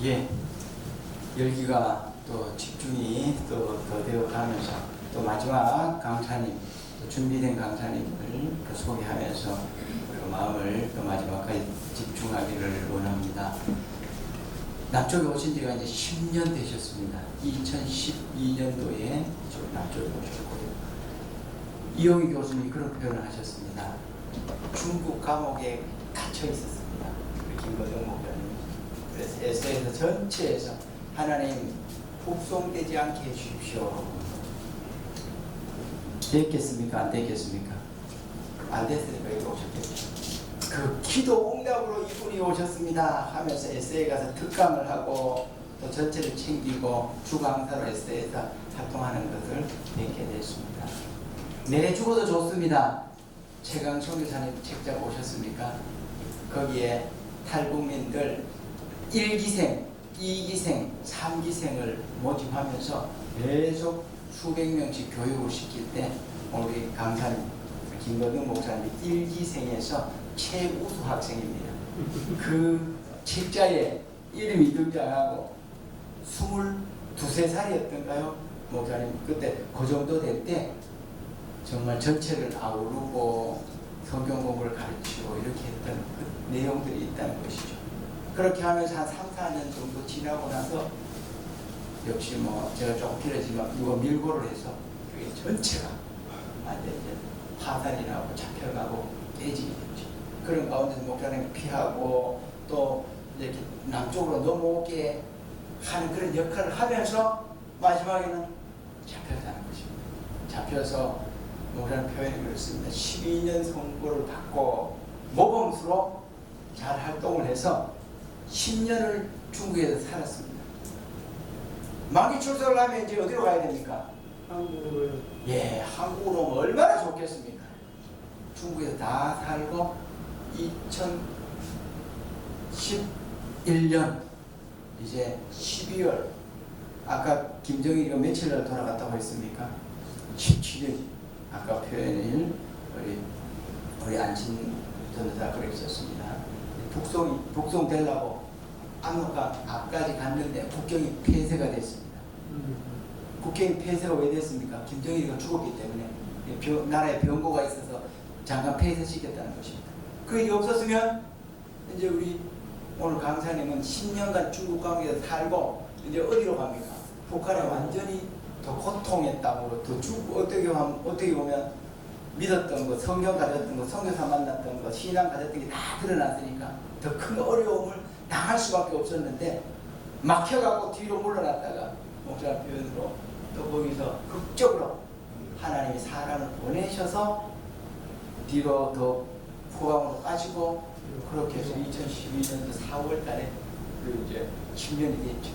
예, 열기가 또 집중이 또 더 되어 가면서 또 마지막 강사님, 또 준비된 강사님을 또 소개하면서 우리가 마음을 또 마지막까지 집중하기를 원합니다. 남쪽에 오신 지가 이제 10년 되셨습니다. 2012년도에 남쪽에 오셨고요. 이용희 교수님이 그런 표현을 하셨습니다. 중국 감옥에 갇혀 있었습니다. 김건영 목사님. 그래서 에세이에서 전체에서 하나님 북송되지 않게 해주십시오. 됐겠습니까? 안 됐겠습니까? 안 됐으니까 여기 오셨겠죠. 그 기도 응답으로 이분이 오셨습니다 하면서 에세이 가서 특강을 하고 또 전체를 챙기고 주강사로 에세이에서 활동하는 것을 뵙게 됐습니다. 내래 죽어도 좋습니다. 최강성 교사님 책장 오셨습니까? 거기에 탈북민들 1기생, 2기생, 3기생을 모집하면서 계속 수백 명씩 교육을 시킬 때 우리 강사님 김건영 목사님이 1기생에서 최우수 학생입니다. 그 책자에 이름이 등장하고 22~23살이었던가요? 목사님 그때 그 정도 될 때 정말 전체를 아우르고 성경 공부를 가르치고 이렇게 했던 그 내용들이 있다는 것이죠. 그렇게 하면서 한 3~4년 정도 지나고 나서 역시 뭐 제가 조금 길어지만 누가 밀고를 해서 그게 전체가 완전히 파산이 나고 잡혀가고 깨지게 됐죠. 그런 가운데서 목사님이 피하고 또 이렇게 남쪽으로 넘어오게 하는 그런 역할을 하면서 마지막에는 잡혔다는 것입니다. 잡혀서 목사님 표현이 그렇습니다. 12년 선고를 받고 모범수로 잘 활동을 해서 10년을 중국에서 살았습니다. 만기 출소를 하면 이제 어디로 가야 됩니까? 한국으로. 예, 한국으로 오면 얼마나 좋겠습니까? 중국에서 다 살고 2011년 이제 12월 아까 김정일이가 며칠 날 돌아갔다고 했습니까? 17일 아까 표현일 우리 안신 전도사 그랬었습니다. 북송되려고 압록강 앞까지 갔는데 국경이 폐쇄가 됐습니다. 국경이 폐쇄가 왜 됐습니까? 김정일이가 죽었기 때문에 나라에 병고가 있어서 잠깐 폐쇄시켰다는 것입니다. 그게 없었으면 이제 우리 오늘 강사님은 10년간 중국 감옥에서 살고 이제 어디로 갑니까? 북한에 완전히 더 고통의 땅으로 더 어떻게 보면 믿었던 것, 성경 가졌던 것, 선교사 만났던 것, 신앙 가졌던 게 다 드러났으니까 더 큰 어려움을 당할 수밖에 없었는데 막혀가고 뒤로 물러났다가 목사 표현으로 또 거기서 극적으로 하나님이 사람을 보내셔서 뒤로 더 포항으로 빠지고 그렇게 해서 2012년도 4월 달에 그 이제 10년이 됐죠.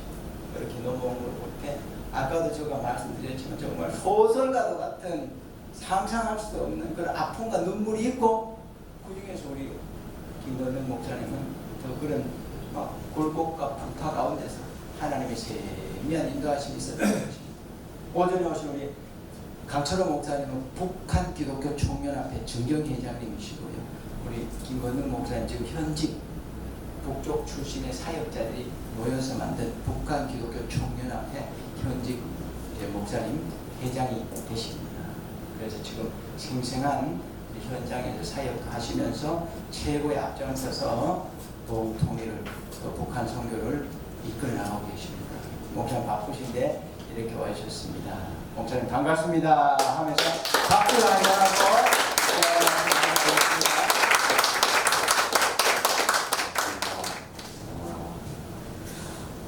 그렇게 넘어온 걸 볼 때 아까도 제가 말씀드렸지만 정말 소설가도 같은 상상할 수 없는 그런 아픔과 눈물이 있고 그 중에서 우리 김건영 목사님은 더 그런 굴곡과 풍파 가운데서 하나님의 세미한 인도하심이 있었던 것입니다. 오전에 오신 우리 강철호 목사님은 북한 기독교 총연합회 정경회장님이시고요. 우리 김건영 목사님 지금 현직 북쪽 출신의 사역자들이 모여서 만든 북한 기독교 총연합회 현직 목사님 회장이 되십니다. 그래서 지금 생생한 현장에서 사역도 하시면서 최고의 앞장을 서서 도움 통일을 또 북한 선교를 이끌어 나가고 계십니다. 목사님 바쁘신데 이렇게 와주셨습니다. 목사님 반갑습니다 하면서 박수를 한번 하고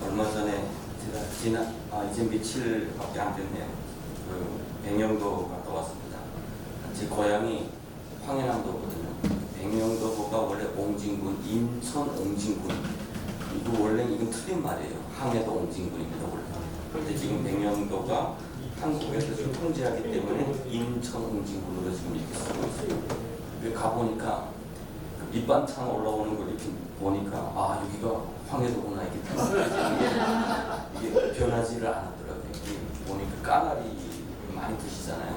얼마 전에 제가 이제 며칠밖에 안 됐네요. 그 백령도 갔다 왔습니다. 제 고향이 황해남도거든요. 백령도가 원래 옹진군, 인천 옹진군. 이거 원래 이건 틀린 말이에요. 항해도 옹진군입니다 원래. 그런데 지금 백령도가 한국에서 지금 통제하기 때문에 인천 옹진군으로 지금 이렇게 쓰고 있어요. 가보니까 그 밑반찬 올라오는 걸 이렇게 보니까 여기가 황해도구나 이게 변하지를 않았더라고요. 이게 보니까 까나리 많이 드시잖아요.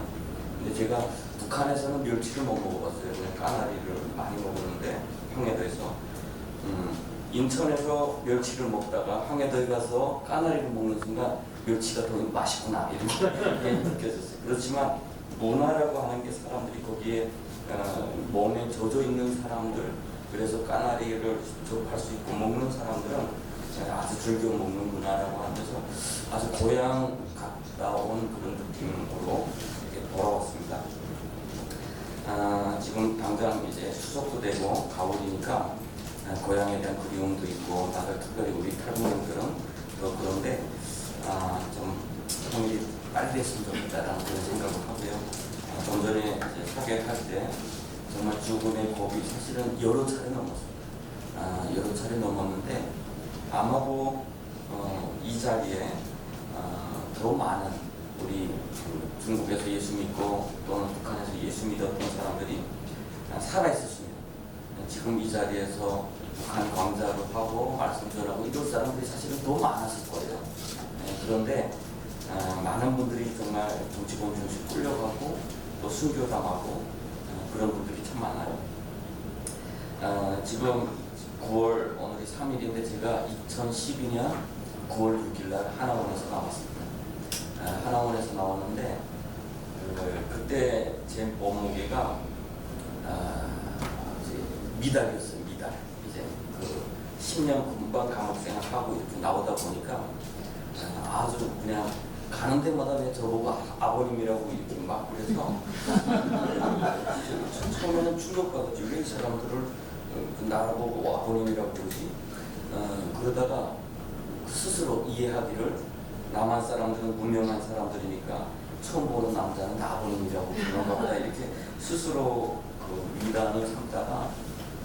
근데 제가 북한에서는 멸치를 못 먹어봤어요. 그냥 까나리를 많이 먹었는데 황해도에서 인천에서 멸치를 먹다가 항해도에 가서 까나리를 먹는 순간 멸치가 더 맛있구나 이런 게 느껴졌어요. 그렇지만 문화라고 하는 게 사람들이 거기에 몸에 젖어 있는 사람들, 그래서 까나리를 접할 수 있고 먹는 사람들은 아주 즐겨 먹는 문화라고 하면서 아주 고향 가까운 그런 느낌으로 이렇게 돌아왔습니다. 지금 당장 이제 수석도 되고 가을이니까 고향에 대한 그리움도 있고, 다들 특별히 우리 탈북민들은 더 그런데 좀 통일이 빨리 됐으면 좋겠다라는 그런 생각을 하고요. 좀 전에 이제 사격할 때 정말 죽음의 고비 사실은 여러 차례 넘었습니다. 여러 차례 넘었는데 아마도 이 자리에 더 많은 우리 중국에서 예수 믿고 또는 북한에서 예수 믿었던 사람들이 살아있었습니다. 지금 이 자리에서 북한 광자로 하고 말씀 전하고 이런 사람들이 사실은 더 많았을 거예요. 그런데 많은 분들이 정말 정치범 중심 끌려가고 또 순교당하고 그런 분들이 참 많아요. 지금 9월 오늘이 3일인데 제가 2012년 9월 6일 날 하나원에서 나왔습니다. 하나원에서 나왔는데 그때 제 몸무게가 미달이었어요. 미달. 이제 그 10년 금방 감옥생활 하고 이렇게 나오다 보니까 아주 그냥 가는 데마다 왜 저보고 아버님이라고 이렇게 막 그래서 처음에는 충격받았죠. 왜 이 사람들을 나라보고 아버님이라고 그러지? 그러다가 스스로 이해하기를 남한 사람들은 무명한 사람들이니까 처음 보는 남자는 아버님이라고 그런가 보다 이렇게 스스로 그 미란을 삼다가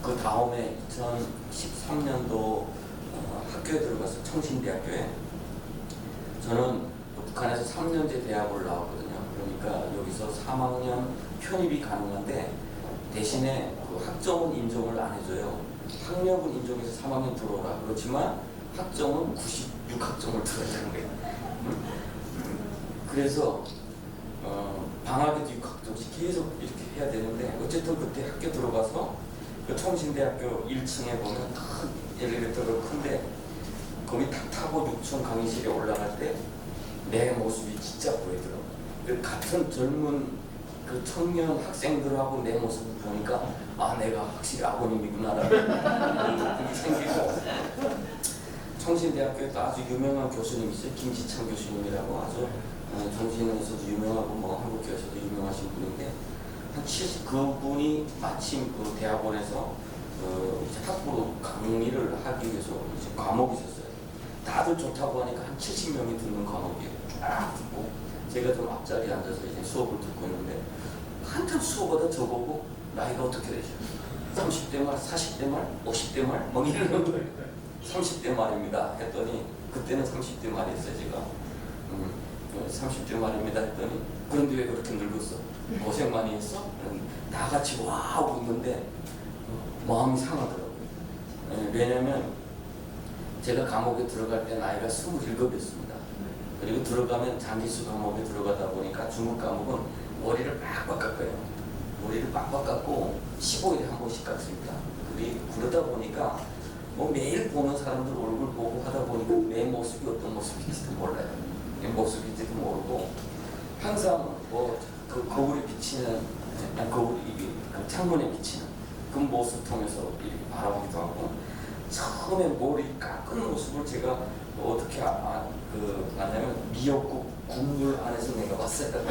그 다음에 2013년도 학교에 들어가서 청신대학교에 저는 북한에서 3년제 대학을 나왔거든요. 그러니까 여기서 3학년 편입이 가능한데 대신에 그 학점은 인정을 안 해줘요. 학력은 인정해서 3학년 들어오라. 그렇지만 학점은 96학점을 들어야 되는 거예요. 그래서 방학에도 6학점씩 계속 이렇게 해야 되는데 어쨌든 그때 학교 들어가서 그 청신대학교 1층에 보면 큰 엘리베이터가 큰데 거기 탁 타고 6층 강의실에 올라갈 때 내 모습이 진짜 보이더라고요. 그 같은 젊은 그 청년 학생들하고 내 모습을 보니까 내가 확실히 아버님이구나라는 느낌이 생기고 청신대학교에 아주 유명한 교수님 있어요. 김지창 교수님이라고 아주 정신에서도 유명하고 뭐 한국교에서도 유명하신 분인데 그분이 마침 그 대학원에서 학부로 강의를 하기 위해서 이제 과목이 있었어요. 다들 좋다고 하니까 한 70명이 듣는 과목이에요. 쫙 듣고 제가 좀 앞자리에 앉아서 이제 수업을 듣고 있는데 한참 수업하다 저보고 나이가 어떻게 되죠? 30대 말, 40대 말, 50대 말, 뭐 이러는 거예요. 30대 말입니다 했더니 그때는 30대 말이었어요. 제가 30대 말입니다 했더니 그런데 왜 그렇게 늙었어? 고생 많이 했어? 나같이 와 웃는데 마음이 상하더라고요. 왜냐면 제가 감옥에 들어갈 때 나이가 27이었습니다. 그리고 들어가면 장기수 감옥에 들어가다 보니까 중국 감옥은 머리를 빡빡 깎아요. 머리를 빡빡 깎고 15일에 한 번씩 깎습니다. 그러다 보니까 뭐 매일 보는 사람들 얼굴 보고 하다 보니까 내 모습이 어떤 모습인지도 몰라요. 내 모습인지도 모르고 항상 뭐 그 거울에 비치는 거울이 창문에 비치는 그 모습 통해서 이렇게 바라보기도 하고 처음에 머리 깎은 모습을 제가 어떻게 아냐면 미역국 국물 안에서 내가 봤어요.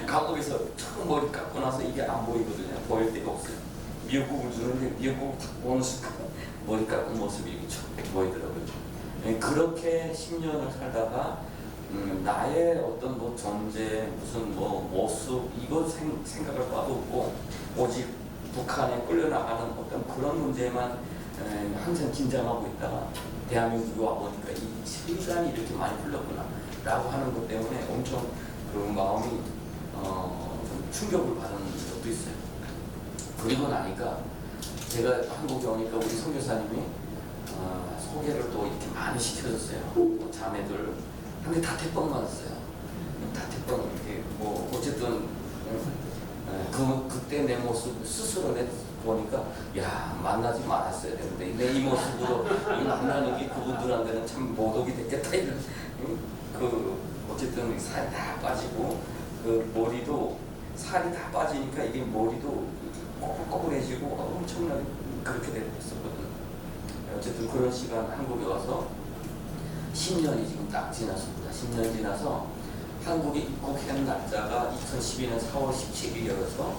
감옥에서 처음 머리 깎고 나서 이게 안 보이거든요. 보일 데가 없어요. 미역국을 주는데 미역국을 딱 보는 순간 머리 깎은 모습이 이렇게 쭉 보이더라고요. 그렇게 10년을 살다가 나의 어떤 뭐 존재, 무슨 뭐 모습 이거 생각할 바도 없고 오직 북한에 끌려나가는 어떤 그런 문제만 항상 긴장하고 있다가 대한민국에 와보니까 이 시간이 이렇게 많이 흘렀구나 라고 하는 것 때문에 엄청 그 마음이 좀 충격을 받은 적도 있어요. 그리고 나니까 제가 한국에 오니까 우리 선교사님이 소개를 또 이렇게 많이 시켜줬어요. 뭐 자매들 근데 다 태평 맞았어요. 다 태평 이렇게 뭐 어쨌든 그때 내 모습 스스로 내 보니까 야 만나지 말았어야 되는데 내 이 모습으로 이 만나는 게 그분들한테는 참 모독이 됐겠다 이런 그 어쨌든 살이 다 빠지고 그 머리도 살이 다 빠지니까 이게 머리도 꼬불꼬불해지고 엄청나게 그렇게 됐었거든요. 어쨌든 그런 시간 한국에 와서 10년이 지금 딱 지났습니다. 10년 지나서 한국에 입국한 날짜가 2012년 4월 17일이어서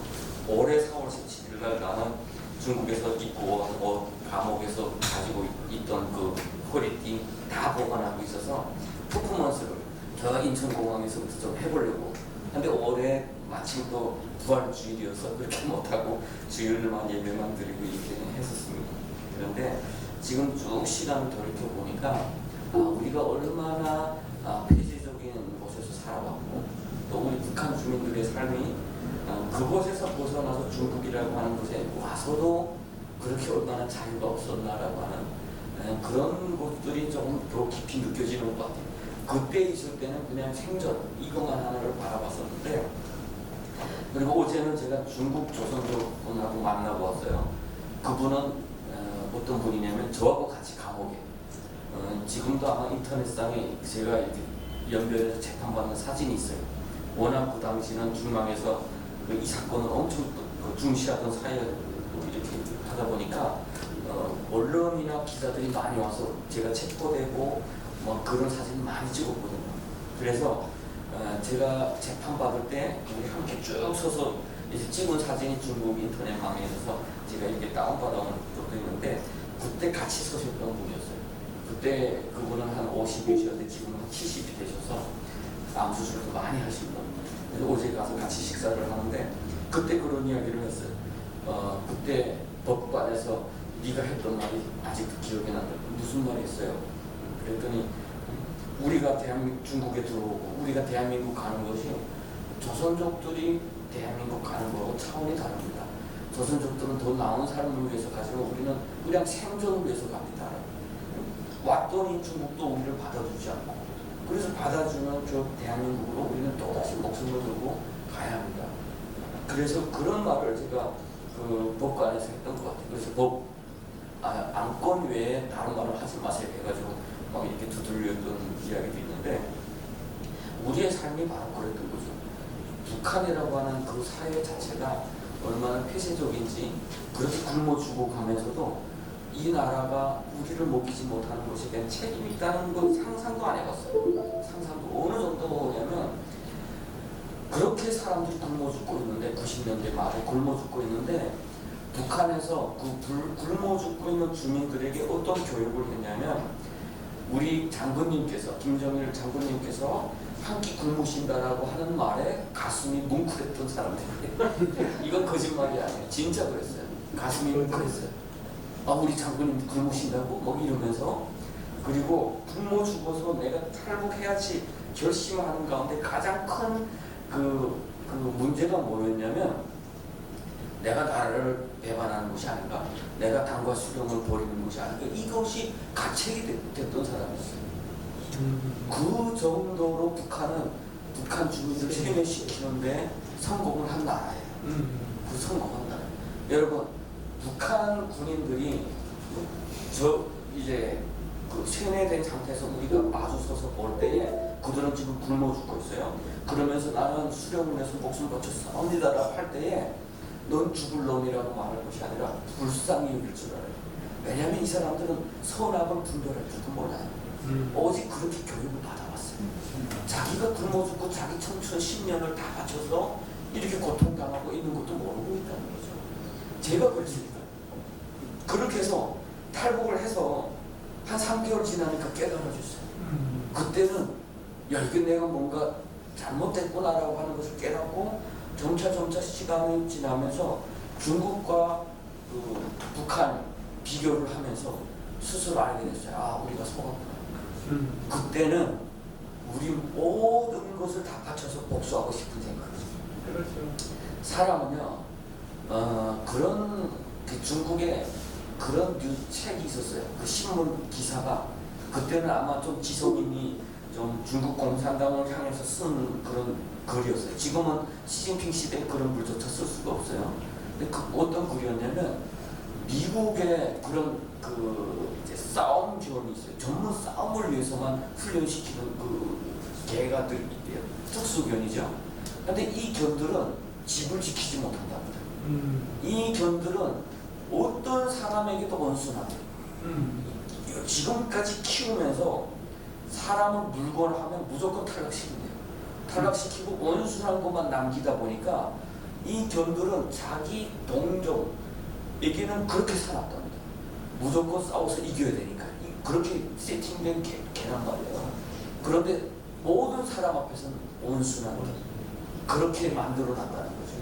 올해 4월 17일 날 나는 중국에서 입고 감옥에서 가지고 있던 그 허리띠 다 보관하고 있어서 퍼포먼스를 제가 인천공항에서부터 좀 해보려고. 근데 올해 마침 또 부활주일이어서 그렇게 못하고 주일만 예배만 드리고 이렇게 했었습니다. 그런데 지금 쭉 시간을 돌이켜보니까 우리가 얼마나 폐쇄적인 곳에서 살아왔고 또 우리 북한 주민들의 삶이 그곳에서 벗어나서 중국이라고 하는 곳에 와서도 그렇게 얼마나 자유가 없었나라고 하는 그런 것들이 조금 더 깊이 느껴지는 것 같아요. 그때 있을 때는 그냥 생전 이것만 하나를 바라봤었는데, 그리고 어제는 제가 중국 조선족 분하고 만나고 왔어요. 그분은 어떤 분이냐면 저하고 같이 감옥에 지금도 아마 인터넷상에 제가 이렇게 연결해서 재판받는 사진이 있어요. 워낙 그 당시는 중앙에서 이 사건을 엄청 중시하던 사회를 이렇게 하다 보니까 언론이나 기자들이 많이 와서 제가 체포되고 뭐 그런 사진을 많이 찍었거든요. 그래서 제가 재판받을 때 우리 함께 쭉 서서 이제 찍은 사진이 중국 인터넷망에 있어서 제가 이렇게 다운받아온 적도 있는데 그때 같이 서셨던 분이었어요. 그때 그분은 한 50이셨는데 지금은 한 70이 되셔서 암 수술도 많이 하신 분. 그래서 어제 가서 같이 식사를 하는데 그때 그런 이야기를 했어요. 그때 법관에서 네가 했던 말이 아직도 기억이 난다. 무슨 말이 있어요? 그랬더니 우리가 중국에 들어오고 우리가 대한민국 가는 것이 조선족들이 대한민국 가는 거하고 차원이 다릅니다. 조선족들은 더 나은 삶을 위해서 가지만 우리는 그냥 생존을 위해서 갑니다. 왔더니 중국도 우리를 받아주지 않고 그래서 받아주면 저 대한민국으로 우리는 또다시 목숨을 걸고 가야 합니다. 그래서 그런 말을 제가 그 법관에서 했던 것 같아요. 그래서 안건 외에 다른 말을 하지 마세요 해가지고 막 이렇게 두들렸던 이야기도 있는데 우리의 삶이 바로 그랬던 거죠. 북한이라고 하는 그 사회 자체가 얼마나 폐쇄적인지 그렇게 굶어 죽어가면서도 이 나라가 우리를 먹이지 못하는 것에 대한 책임이 있다는 건 상상도 안 해봤어요. 상상도 어느 정도냐면 그렇게 사람들이 굶어 죽고 있는데 90년대 말에 굶어 죽고 있는데 북한에서 그 굶어 죽고 있는 주민들에게 어떤 교육을 했냐면 우리 장군님께서 김정일 장군님께서 한 끼 굶으신다라고 하는 말에 가슴이 뭉클했던 사람들이에요. 이건 거짓말이 아니에요. 진짜 그랬어요. 가슴이 뭉클했어요. 우리 장군님 굶으신다고? 뭐 이러면서 그리고 굶어 죽어서 내가 탈북해야지 결심하는 가운데 가장 큰 그 문제가 뭐였냐면 내가 나를 배반하는 것이 아닌가, 내가 당과 수령을 버리는 것이 아닌가, 이것이 가책이 됐던 사람이었어요. 그 정도로 북한은 북한 주민을 세뇌시키는데 성공을 한 나라예요. 그 성공한 나라. 여러분, 북한 군인들이 이제 그 세뇌된 상태에서 우리가 마주서서 볼 때에 그들은 지금 굶어 죽고 있어요. 그러면서 나는 수령을 해서 목숨 바쳐 싸웁니다라고 할 때에 넌 죽을 놈이라고 말할 것이 아니라 불쌍히 여길 줄 알아요. 왜냐하면 이 사람들은 선악을 분별할 줄도 몰라요. 오직 그렇게 교육을 받아왔어요. 자기가 굶어 죽고 자기 청춘 10년을 다 바쳐서 이렇게 고통당하고 있는 것도 모르고 있다는 거죠. 제가 그랬으니까. 그렇게 해서 탈북을 해서 한 3개월 지나니까 깨달아졌어요. 그때는 야 이게 내가 뭔가 잘못됐구나라고 하는 것을 깨닫고 점차 시간이 지나면서 중국과 북한 비교를 하면서 스스로 알게 됐어요. 우리가 속았구나. 그때는 우리 모든 것을 다 바쳐서 복수하고 싶은 생각이죠. 그렇죠. 사람은요, 그런 중국에 그런 책이 있었어요. 그 신문 기사가 그때는 아마 좀 지성인이 좀 중국 공산당을 향해서 쓴 그런 글이었어요. 지금은 시진핑 시대에 그런 글조차 쓸 수가 없어요. 근데 어떤 글이었냐면 미국의 그런 이제 싸움 지원이 있어요. 전문 싸움을 위해서만 훈련시키는 개가들이 있대요. 특수견이죠. 근데 이 견들은 집을 지키지 못한답니다. 이 견들은 어떤 사람에게도 온순하대요. 지금까지 키우면서 사람을 물건을 하면 무조건 탈락시킨대요. 탈락시키고 온순한 것만 남기다 보니까 이 견들은 자기 동족에게는 그렇게 살았답니다. 무조건 싸워서 이겨야 되니까. 그렇게 세팅된 개란 말이에요. 그런데 모든 사람 앞에서는 온순한 그렇게 만들어놨다는 거죠.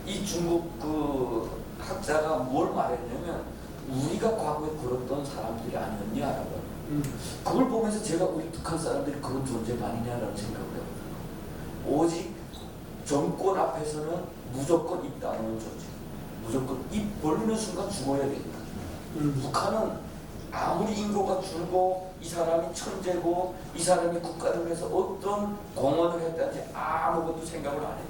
이 중국 학자가 뭘 말했냐면 우리가 과거에 그랬던 사람들이 아니었냐라고. 그걸 보면서 제가 우리 북한 사람들이 그런 존재가 아니냐라는 생각을 해요. 오직 정권 앞에서는 무조건 입 다무는 존재. 무조건 입 벌리는 순간 죽어야 되니까. 북한은 아무리 인구가 줄고 이 사람이 천재고 이 사람이 국가를 위해서 어떤 공헌을 했다는지 아무것도 생각을 안 해요.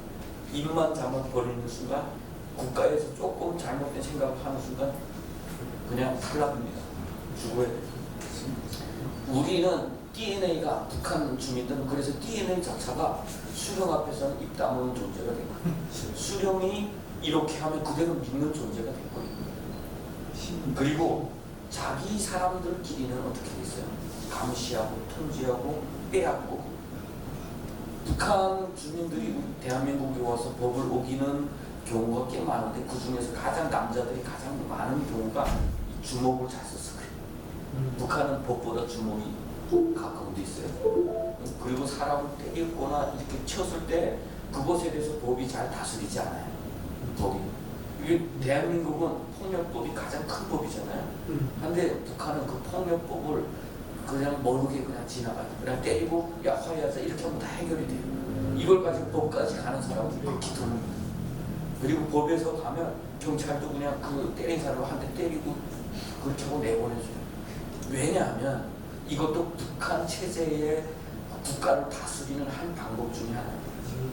입만 잘못 벌리는 순간 국가에서 조금 잘못된 생각을 하는 순간 그냥 탈락입니다. 죽어야 돼요. 우리는 DNA가 북한 주민들은 그래서 DNA 자체가 수령 앞에서는 입 다무는 존재가 된 거예요. 수령이 이렇게 하면 그대로 믿는 존재가 된 거예요. 그리고 자기 사람들끼리는 어떻게 됐어요? 감시하고 통제하고 빼앗고. 북한 주민들이 대한민국에 와서 법을 어기는 경우가 꽤 많은데 그 중에서 가장 남자들이 가장 많은 경우가 주먹을 잘 써서 그래요. 북한은 법보다 주먹이 가까운 데 있어요. 그리고 사람을 때리거나 이렇게 쳤을 때 그것에 대해서 법이 잘 다스리지 않아요. 법이. 이게 대한민국은 폭력법이 가장 큰 법이잖아요. 근데 북한은 그 폭력법을 그냥 모르게 그냥 지나가요. 그냥 때리고 야 화해하자 이렇게 하면 다 해결이 돼요. 이걸 가지고 법까지 가는 사람은 극히 드뭅니다. 그리고 법에서 가면 경찰도 그냥 때린 사람을 한 대 때리고 그렇게 하고 내보내줘요. 왜냐하면 이것도 북한 체제의 국가를 다스리는 한 방법 중에 하나예요.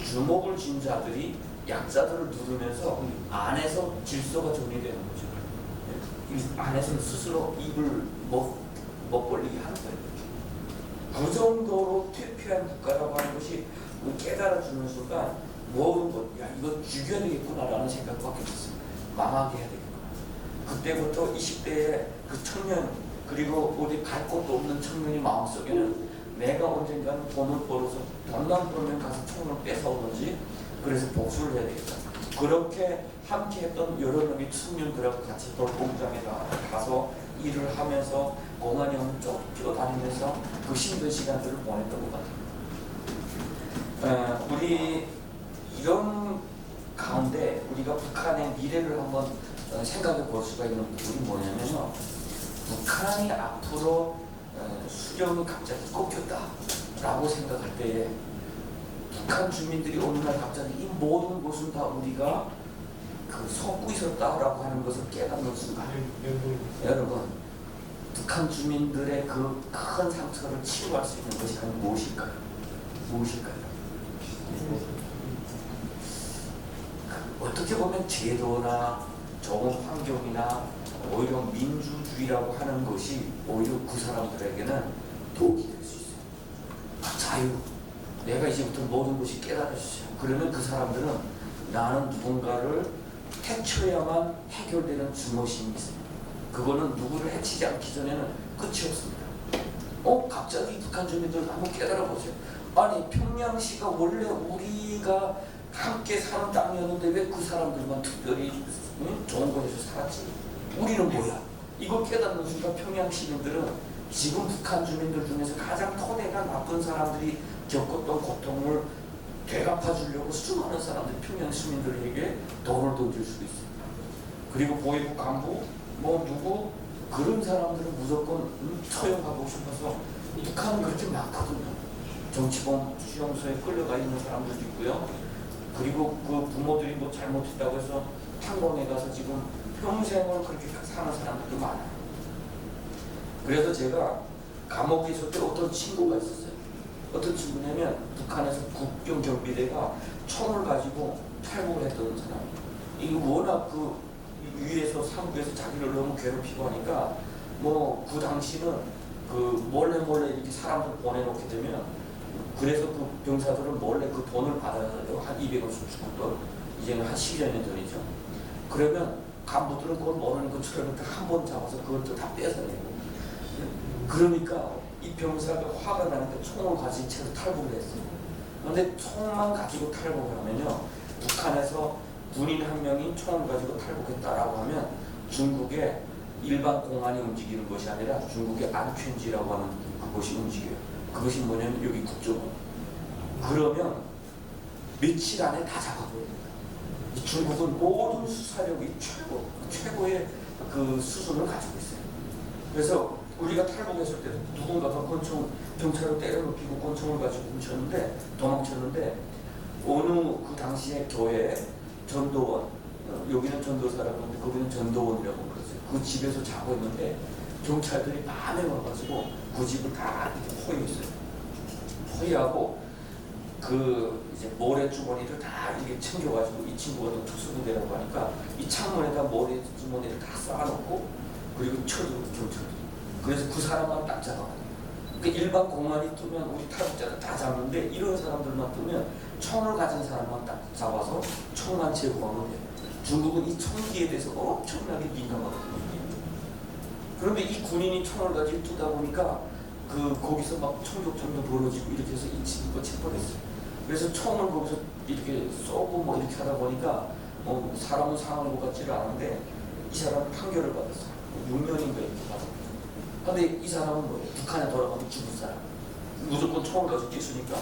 주먹을 쥔 자들이 약자들을 누르면서 안에서 질서가 정리되는 거죠. 안에서는 스스로 입을 못 벌리게 하는 거예요. 그 정도로 퇴폐한 국가라고 하는 것이 깨달아주는 순간 모든 것, 야 이거 죽여야 되겠구나라는 생각밖에 없었어요. 망하게 해야 되겠구나. 그때부터 20대의 그 청년 그리고 어디 갈 곳도 없는 청년이 마음속에는 내가 언젠가는 돈을 벌어서 돈만 벌면 가서 총을 뺏어오든지 그래서 복수를 해야 되겠다. 그렇게 함께 했던 여러 명의 청년들하고 같이 돌공장에 가서 일을 하면서 공안이 없는 쪽 뛰어다니면서 그 힘든 시간들을 보냈던 것 같아요. 우리 이런 가운데 우리가 북한의 미래를 한번 생각해 볼 수가 있는 부분이 뭐냐면요. 북한이 앞으로 수령이 갑자기 꺾였다라고 생각할 때에 북한 주민들이 어느 날 갑자기 이 모든 것은 다 우리가 속고 있었다라고 하는 것을 깨닫는 순간 여러분 북한 주민들의 그 큰 상처를 치유할 수 있는 것이 무엇일까요? 무엇일까요? 어떻게 보면 제도나 좋은 환경이나 오히려 민주주의라고 하는 것이 오히려 그 사람들에게는 독이 될 수 있어요. 자유. 내가 이제부터 모든 것이 깨달아지죠. 그러면 그 사람들은 나는 누군가를 해쳐야만 해결되는 증오심이 있어요. 그거는 누구를 해치지 않기 전에는 끝이 없습니다. 갑자기 북한 주민들 한번 깨달아보세요. 아니 평양시가 원래 우리가 함께 사는 땅이었는데 왜 그 사람들만 특별히 좋은 곳에서 살았지? 우리는 뭐야? 이걸 깨닫는 순간 평양 시민들은 지금 북한 주민들 중에서 가장 토대가 나쁜 사람들이 겪었던 고통을 되갚아주려고 수많은 사람들이 평양 시민들에게 돈을 던질 수도 있습니다. 그리고 보위부 간부 누구 그런 사람들은 무조건 처형하고 싶어서 북한은 그렇게 많거든요. 정치범 수용소에 끌려가 있는 사람들도 있고요. 그리고 그 부모들이 잘못했다고 해서 탄광에 가서 지금 평생을 그렇게 사는 사람들도 많아요. 그래서 제가 감옥에 있을 때 어떤 친구가 있었어요. 어떤 친구냐면 북한에서 국경경비대가 총을 가지고 탈북을 했던 사람이에요. 이게 워낙 그 위에서 상부에서 자기를 너무 괴롭히고 하니까 뭐 그 당시는 그 몰래 이렇게 사람들 보내놓게 되면 그래서 그 병사들은 몰래 그 돈을 받아요. 한 200원씩 주고 이제는 한 10여 년 전이죠. 그러면 간부들은 그걸 모르는 것처럼 한 번 잡아서 그것도 다 뺏어내고 그러니까 이 병사가 화가 나니까 총을 가진 채로 탈북을 했어요. 그런데 총만 가지고 탈북을 하면요 북한에서 군인 한 명이 총을 가지고 탈북했다라고 하면 중국의 일반 공안이 움직이는 것이 아니라 중국의 안퀸지라고 하는 그것이 움직여요. 그것이 뭐냐면 여기 국정원. 그러면 며칠 안에 다 잡아버려요. 중국은 모든 수사력이 최고의 그 수준을 가지고 있어요. 그래서 우리가 탈북했을 때 누군가가 권총 경찰로 때려눕히고 권총을 가지고 도망쳤는데 어느 그 당시에 교회 전도원 여기는 전도사라고 하는데 거기는 전도원이라고 그랬어요. 그 집에서 자고 있는데 경찰들이 밤에 와가지고 그 집을 다 이렇게 포위했어요. 포위하고 그 이제 모래주머니를 다 이렇게 챙겨가지고 이 친구가 또 특수부대라고 하니까 이 창문에다 모래주머니를 다 쌓아놓고 그리고 쳐주고 경찰들이. 그래서 그 사람만 딱 잡아가요. 그러니까 일반 공안이 뜨면 우리 탈북자를 다 잡는데 이런 사람들만 뜨면 총을 가진 사람만 딱 잡아서 총만 제거하면 돼요. 중국은 이 총기에 대해서 엄청나게 민감하거든요. 그런데 이 군인이 총을 가지고 뜨다 보니까 거기서 막 총격전도 벌어지고 이렇게 해서 이 친구가 체포됐어요. 그래서 총을 거기서 이렇게 쏘고 뭐 이렇게 하다 보니까 사람은 상황을 못 갖지를 않은데 이 사람은 판결을 받았어요. 6년인가 이렇게 받았어요. 근데 이 사람은 뭐예요? 북한에 돌아가면 죽을 사람. 무조건 총을 가지고 뛰으니까.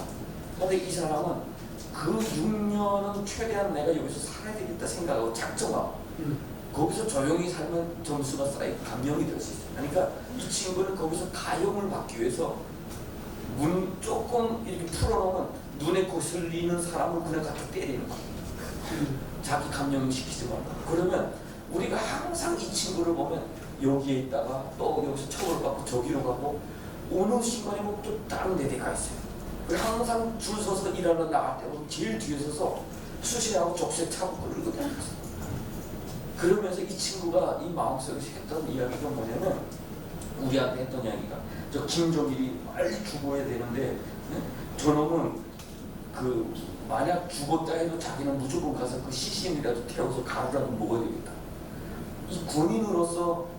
근데 이 사람은 그 6년은 최대한 내가 여기서 살아야 되겠다 생각하고 작정하고 거기서 조용히 살면 점수가 쌓이고 감명이 될 수 있어요. 그러니까 이 친구는 거기서 가용을 받기 위해서 문 조금 이렇게 풀어놓으면 눈에 거슬리는 사람을 그냥 갖다 때리는 거예요. 자기 감명을 시키지 말고. 그러면 우리가 항상 이 친구를 보면 여기에 있다가 또 여기서 처벌받고 저기로 가고 어느 순간에 또 다른 데 가 있어요. 항상 줄 서서 일하러 나갈 때 보면 제일 뒤에 서서 수시하고 족쇄 차고 그러고 다녔어요. 그러면서 이 친구가 이 마음속에서 했던 이야기가 뭐냐면 우리한테 했던 이야기가 저 김종일이 빨리 죽어야 되는데 저놈은 그 만약 죽었다 해도 자기는 무조건 가서 그 시신이라도 태워서 가루라도 먹어야 되겠다. 이 군인으로서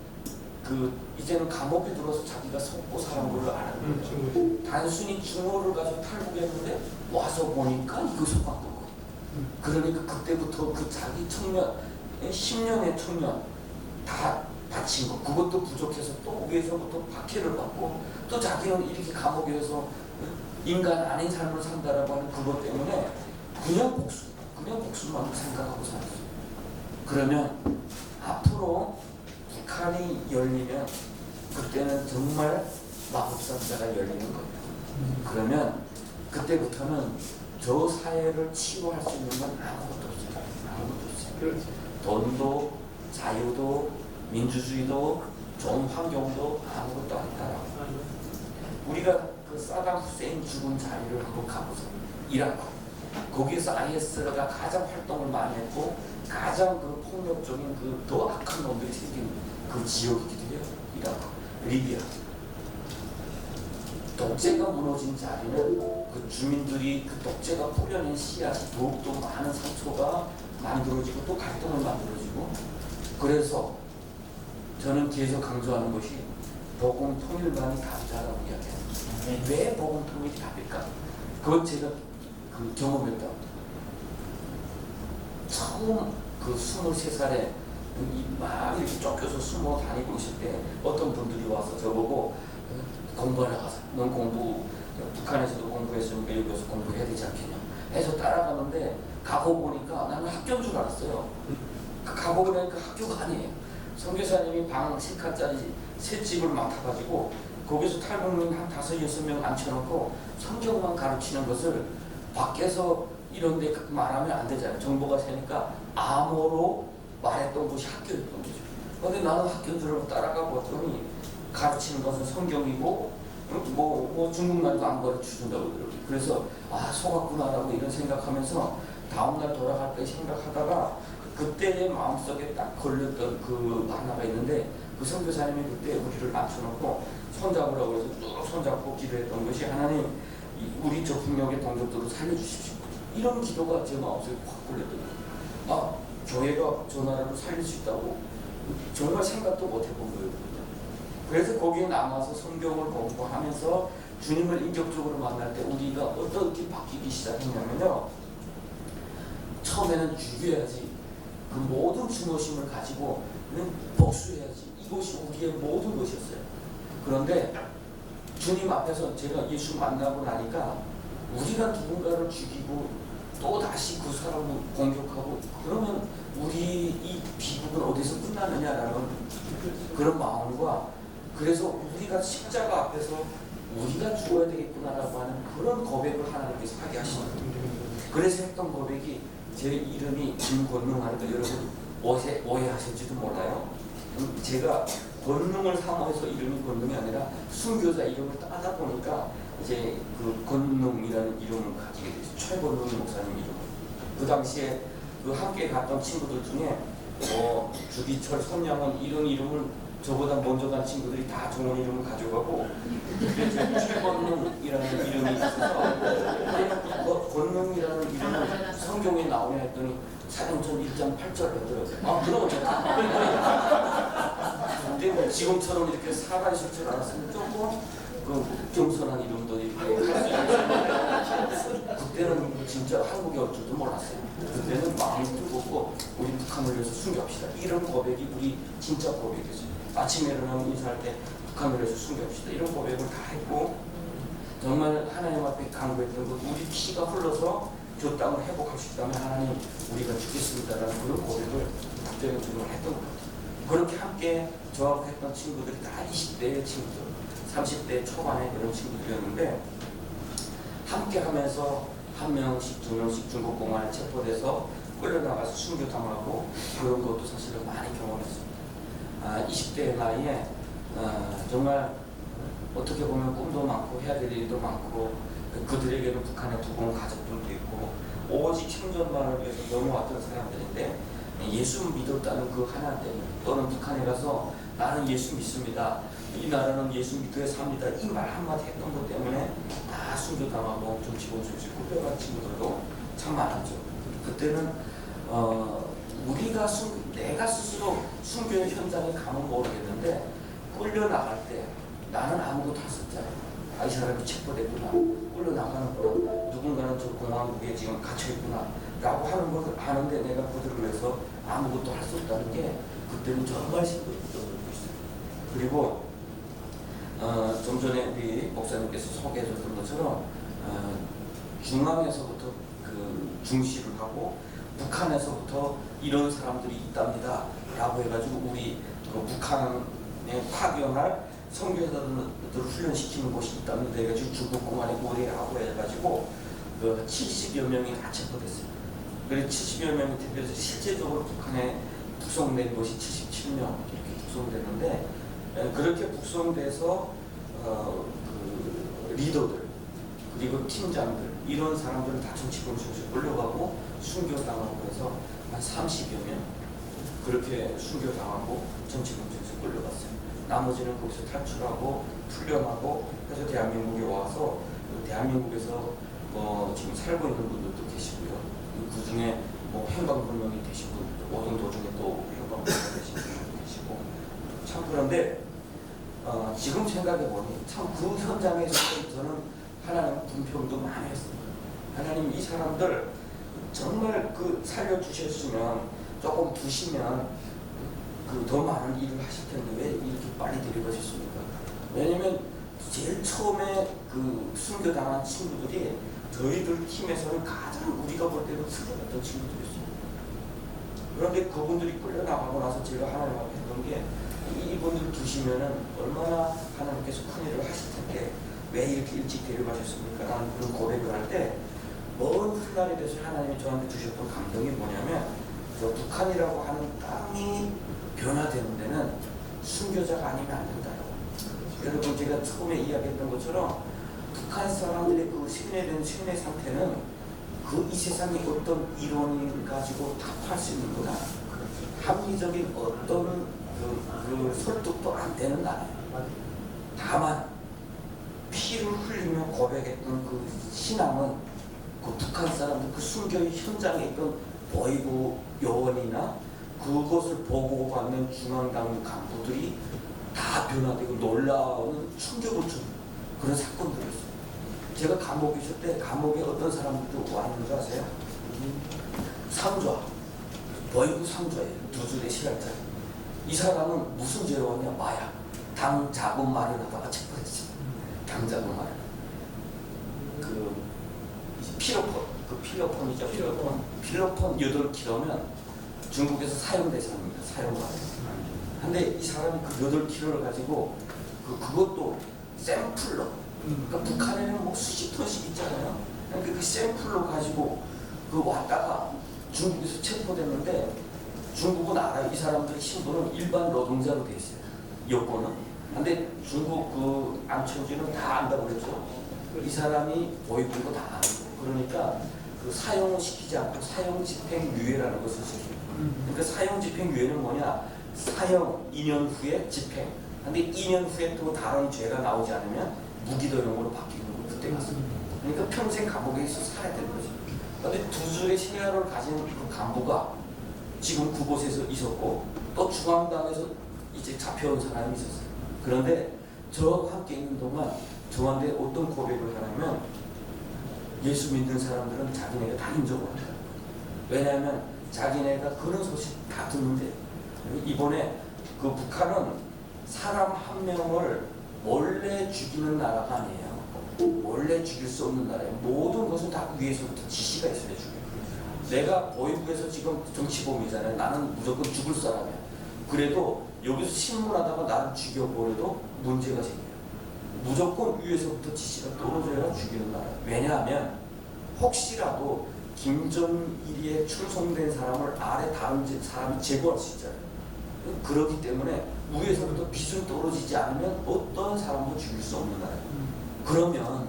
이제는 감옥에 들어서 자기가 속고 사는 걸 아는 거예요. 단순히 증오를 가지고 탈북했는데 와서 보니까 이거 속았던 거예요. 그러니까 그때부터 그 자기 청년 10년의 청년 다 바친 거. 그것도 부족해서 또 위에서부터 박해를 받고 또 자기는 이렇게 감옥에서 인간 아닌 삶을 산다라고 하는 그것 때문에 그냥 복수만 생각하고 살았어요. 그러면 앞으로 북한이 열리면 그때는 정말 마법상자가 열리는 거예요. 그러면 그때부터는 저 사회를 치유할 수 있는 건 아무것도 없어요. 아무것도 없어요. 그렇지. 돈도 자유도 민주주의도 좋은 환경도 아무것도 없다라고. 우리가 그 사담 후세인 죽은 자리를 한번 가보세요. 이라크. 거기에서 IS가 가장 활동을 많이 했고 가장 그 폭력적인 그 더 악한 놈들이 생긴 그 지역이기도 해요. 이라크, 리비아. 독재가 무너진 자리는 그 주민들이 그 독재가 뿌려낸 씨앗이 더욱더 많은 상처가 만들어지고 또 갈등을 만들어지고 그래서 저는 계속 강조하는 것이 복음 통일만이 답이다라고 이야기합니다. 왜 복음 통일이 답일까? 그건 제가 그 경험했다. 처음 그 23살에 막 이렇게 쫓겨서 숨어 다니고 있을 때 어떤 분들이 와서 저보고 공부하러 가서 넌 북한에서도 공부했으니까 여기 와서 공부해야 되지 않겠냐 해서 따라가는데 가고 보니까 나는 학교인 줄 알았어요. 가고 보니까 학교가 아니에요. 선교사님이 방 3칸짜리 새 집을 맡아가지고 거기서 탈북민 한 5-6명 앉혀놓고 성경만 가르치는 것을 밖에서 이런데 말하면 안 되잖아요. 정보가 세니까 암호로 말했던 곳이 학교였던 거죠. 그런데 나는 학교인 줄 알고 따라가 봤더니 가르치는 것은 성경이고 뭐 중국말도 안 가르쳐준다고 그러더라고요. 그래서 속았구나라고 이런 생각하면서 다음날 돌아갈 때 생각하다가 그때의 마음속에 딱 걸렸던 그 하나가 있는데 그 선교사님이 그때 우리를 앉혀놓고 손잡으라고 해서 쭉 손잡고 기도했던 것이 하나님 우리 저 북녘의 동족들을 살려주십시오. 이런 기도가 제 마음속에 확 걸렸거든요. 아, 교회가 저 나라를 살릴 수 있다고 정말 생각도 못 해본 거였거든요. 그래서 거기에 남아서 성경을 공부하면서 주님을 인격적으로 만날 때 우리가 어떻게 바뀌기 시작했냐면요. 처음에는 죽여야지. 그 모든 주노심을 가지고 복수해야지. 이것이 우리의 모든 것이었어요. 그런데 주님 앞에서 제가 예수 만나고 나니까 우리가 누군가를 죽이고 또 다시 그 사람을 공격하고 그러면 우리 이 비극은 어디서 끝나느냐라는 그런 마음과 그래서 우리가 십자가 앞에서 우리가 죽어야 되겠구나라고 하는 그런 고백을 하나님께서 하게 하시는 거예요. 그래서 했던 고백이 제 이름이 김권능하니까 여러분 오해하실지도 몰라요. 제가 권능을 사모해서 이름이 권능이 아니라 순교자 이름을 따다 보니까 이제 그 권능이라는 이름을 가지게 됐어요. 최권능 목사님 이름. 그 당시에 그 함께 갔던 친구들 중에 주기철, 손양원 이런 이름을 저보다 먼저 간 친구들이 다 좋은 이름을 가져가고 최권능이라는 이름이 있어서 권능이라는 이름은 성경에 나오냐 했더니 사도행전 1장 8절에 하더라고요. 아, 그러면 좋다. 근데 뭐 지금처럼 이렇게 살아있을 줄 알았으면 조금 그 겸손한 이름도 이렇게 그때는 진짜 한국에 올 줄도 몰랐어요. 그때는 마음이 뜨겁고 우리 북한을 위해서 순교합시다. 이런 고백이 우리 진짜 고백이었어요. 아침에 일어나면 인사할 때 북한을 위해서 순교합시다. 이런 고백을 다 했고 정말 하나님 앞에 간구했던 것 우리 피가 흘러서 저 땅을 회복할 수 있다면 하나님 우리가 죽겠습니다라는 그런 고백을 국제적으로 했던 것 같아요. 그렇게 함께 저하고 했던 친구들이 다 20대의 친구들 30대 초반에 그런 친구들이었는데 함께 하면서 한 명씩 두 명씩 중국 공안에 체포돼서 끌려나가서 순교당하고 그런 것도 사실은 많이 경험했습니다. 20대의 나이에 정말 어떻게 보면 꿈도 많고 해야 될 일도 많고 그들에게는 북한에 두고 온 가족들도 있고 오직 생존만을 위해서 넘어왔던 사람들인데 예수 믿었다는 그 하나 때문에 또는 북한에 가서 나는 예수 믿습니다. 이 나라는 예수 믿어야 삽니다. 이 말 한마디 했던 것 때문에 다 순교당하고 정치범죄에 끌려간 친구들도 참 많았죠. 그때는 내가 스스로 순교의 현장에 가면 모르겠는데 끌려나갈 때 나는 아무것도 할 수 없잖아요. 이 사람이 체포됐구나, 끌려나가는구나, 누군가는 저 공항국에 지금 갇혀있구나 라고 하는 걸 아는데 내가 그들을 위해서 아무것도 할 수 없다는 게 그때는 정말 힘들었던 거 있어요. 그리고 좀 전에 우리 목사님께서 소개해줬던 것처럼 중앙에서부터 그 중시를 하고 북한에서부터 이런 사람들이 있답니다 라고 해가지고 우리 그 북한에 파견할 선교사들을 훈련시키는 곳이 있답니다 해가지고 중국 공안에 고려하고 해가지고 그 70여 명이 다 체포됐어요. 그래서 70여 명이 대표해서 실제적으로 북한에 북송된 것이 77명 이렇게 북송됐는데 그렇게 북송돼서 그 리더들 그리고 팀장들 이런 사람들은 다 정치범죄에 끌려가고 순교당하고 해서 한 30여 명 그렇게 순교당하고 정치범죄에 끌려갔어요. 나머지는 거기서 탈출하고 풀려나고 해서 대한민국에 와서 대한민국에서 지금 살고 있는 분들도 계시고요. 그 중에 행방불명이 되신 분들도 오동 도중에 또 행방불명 되신 분들도 계시고 참 그런데 지금 생각해 보니 참 그 현장에서 저는 하나님 분평도 많이 했습니다. 하나님 이 사람들 정말 그 살려주셨으면 조금 두시면 그 더 많은 일을 하실 텐데 왜 이렇게 빨리 데려가셨습니까? 왜냐면 제일 처음에 그 순교당한 친구들이 저희들 팀에서는 가장 우리가 볼 때는 슬펐던 친구들이었어요. 그런데 그분들이 끌려나가고 나서 제가 하나님 앞에 했던 게 이분들 두시면은 얼마나 하나님께서 큰 일을 하실 텐데 왜 이렇게 일찍 데려가셨습니까? 라는 그런 고백을 할 때 먼 훗날에 대해서 하나님이 저한테 주셨던 감동이 뭐냐면 저 북한이라고 하는 땅이 변화되는 데는 순교자가 아니면 안 된다고. 여러분 제가 처음에 이야기했던 것처럼 북한 사람들의 그 세뇌된 세뇌 상태는 그 이 세상에 어떤 이론을 가지고 답할 수 있는 거나 합리적인 어떤 그 설득도 안 되는 나라예요. 다만 피를 흘리며 고백했던 그 신앙은 그 북한 사람들 그 순교의 현장에 있던 보이고 요원이나 그것을 보고받는 중앙당 간부들이 다 변화되고 놀라운 충격을 준 그런 사건들이었어요. 제가 감옥에 있을 때 감옥에 어떤 사람들도 왔는 줄 아세요? 상좌, 보이고 상좌예요. 2줄의 시간짜리. 이 사람은 무슨 죄로 왔냐? 마약, 당 자금 마련하다가 체포했어요. 당 자금 마련. 그 필로폰, 그 필로폰이죠. 필로폰 8kg면 중국에서 사용 대상입니다. 사용받아요. 근데 이 사람이 그 8kg를 가지고 그것도 샘플로, 그러니까 북한에는 뭐 수십 톤씩 있잖아요. 그러니까 그 샘플로 가지고 그 왔다가 중국에서 체포됐는데 중국은 알아요. 이 사람들의 신분은 일반 노동자로 돼 있어요. 여권은. 근데 중국 그 안천지는 다 안다고 그랬죠. 이 사람이 보이는 거 다 알아요. 그러니까 그 사용을 시키지 않고 사용 집행 유예라는 것을 시켜요. 그러니까 사용 집행 유예는 뭐냐? 사형 2년 후에 집행. 근데 2년 후에 또 다른 죄가 나오지 않으면 무기도용으로 바뀌는 거 그때 갔습니다. 그러니까 평생 감옥에서 살아야 되는 거죠. 그런데 2줄의 시야를 가진 그 간부가 지금 그곳에서 있었고 또 중앙당에서 이제 잡혀온 사람이 있었어요. 그런데 저와 함께 있는 동안 저한테 어떤 고백을 하냐면 예수 믿는 사람들은 자기네가 다 인정을 한다. 왜냐하면 자기네가 그런 소식 다 듣는데 이번에 그 북한은 사람 한 명을 원래 죽이는 나라가 아니에요. 원래 죽일 수 없는 나라예요. 모든 것은 다 위에서부터 지시가 있어야 죽여요. 내가 보이부에서 지금 정치범이잖아요. 나는 무조건 죽을 사람이야. 그래도 여기서 신문하다가 나를 죽여버려도 문제가 생겨요. 무조건 위에서부터 지시가 떨어져야 죽이는 나라. 왜냐하면 혹시라도 김정일이에 충성된 사람을 아래 다른 사람이 제거할 수 있잖아요. 그렇기 때문에 위에서부터 기준 떨어지지 않으면 어떤 사람도 죽일 수 없는 나라예요. 그러면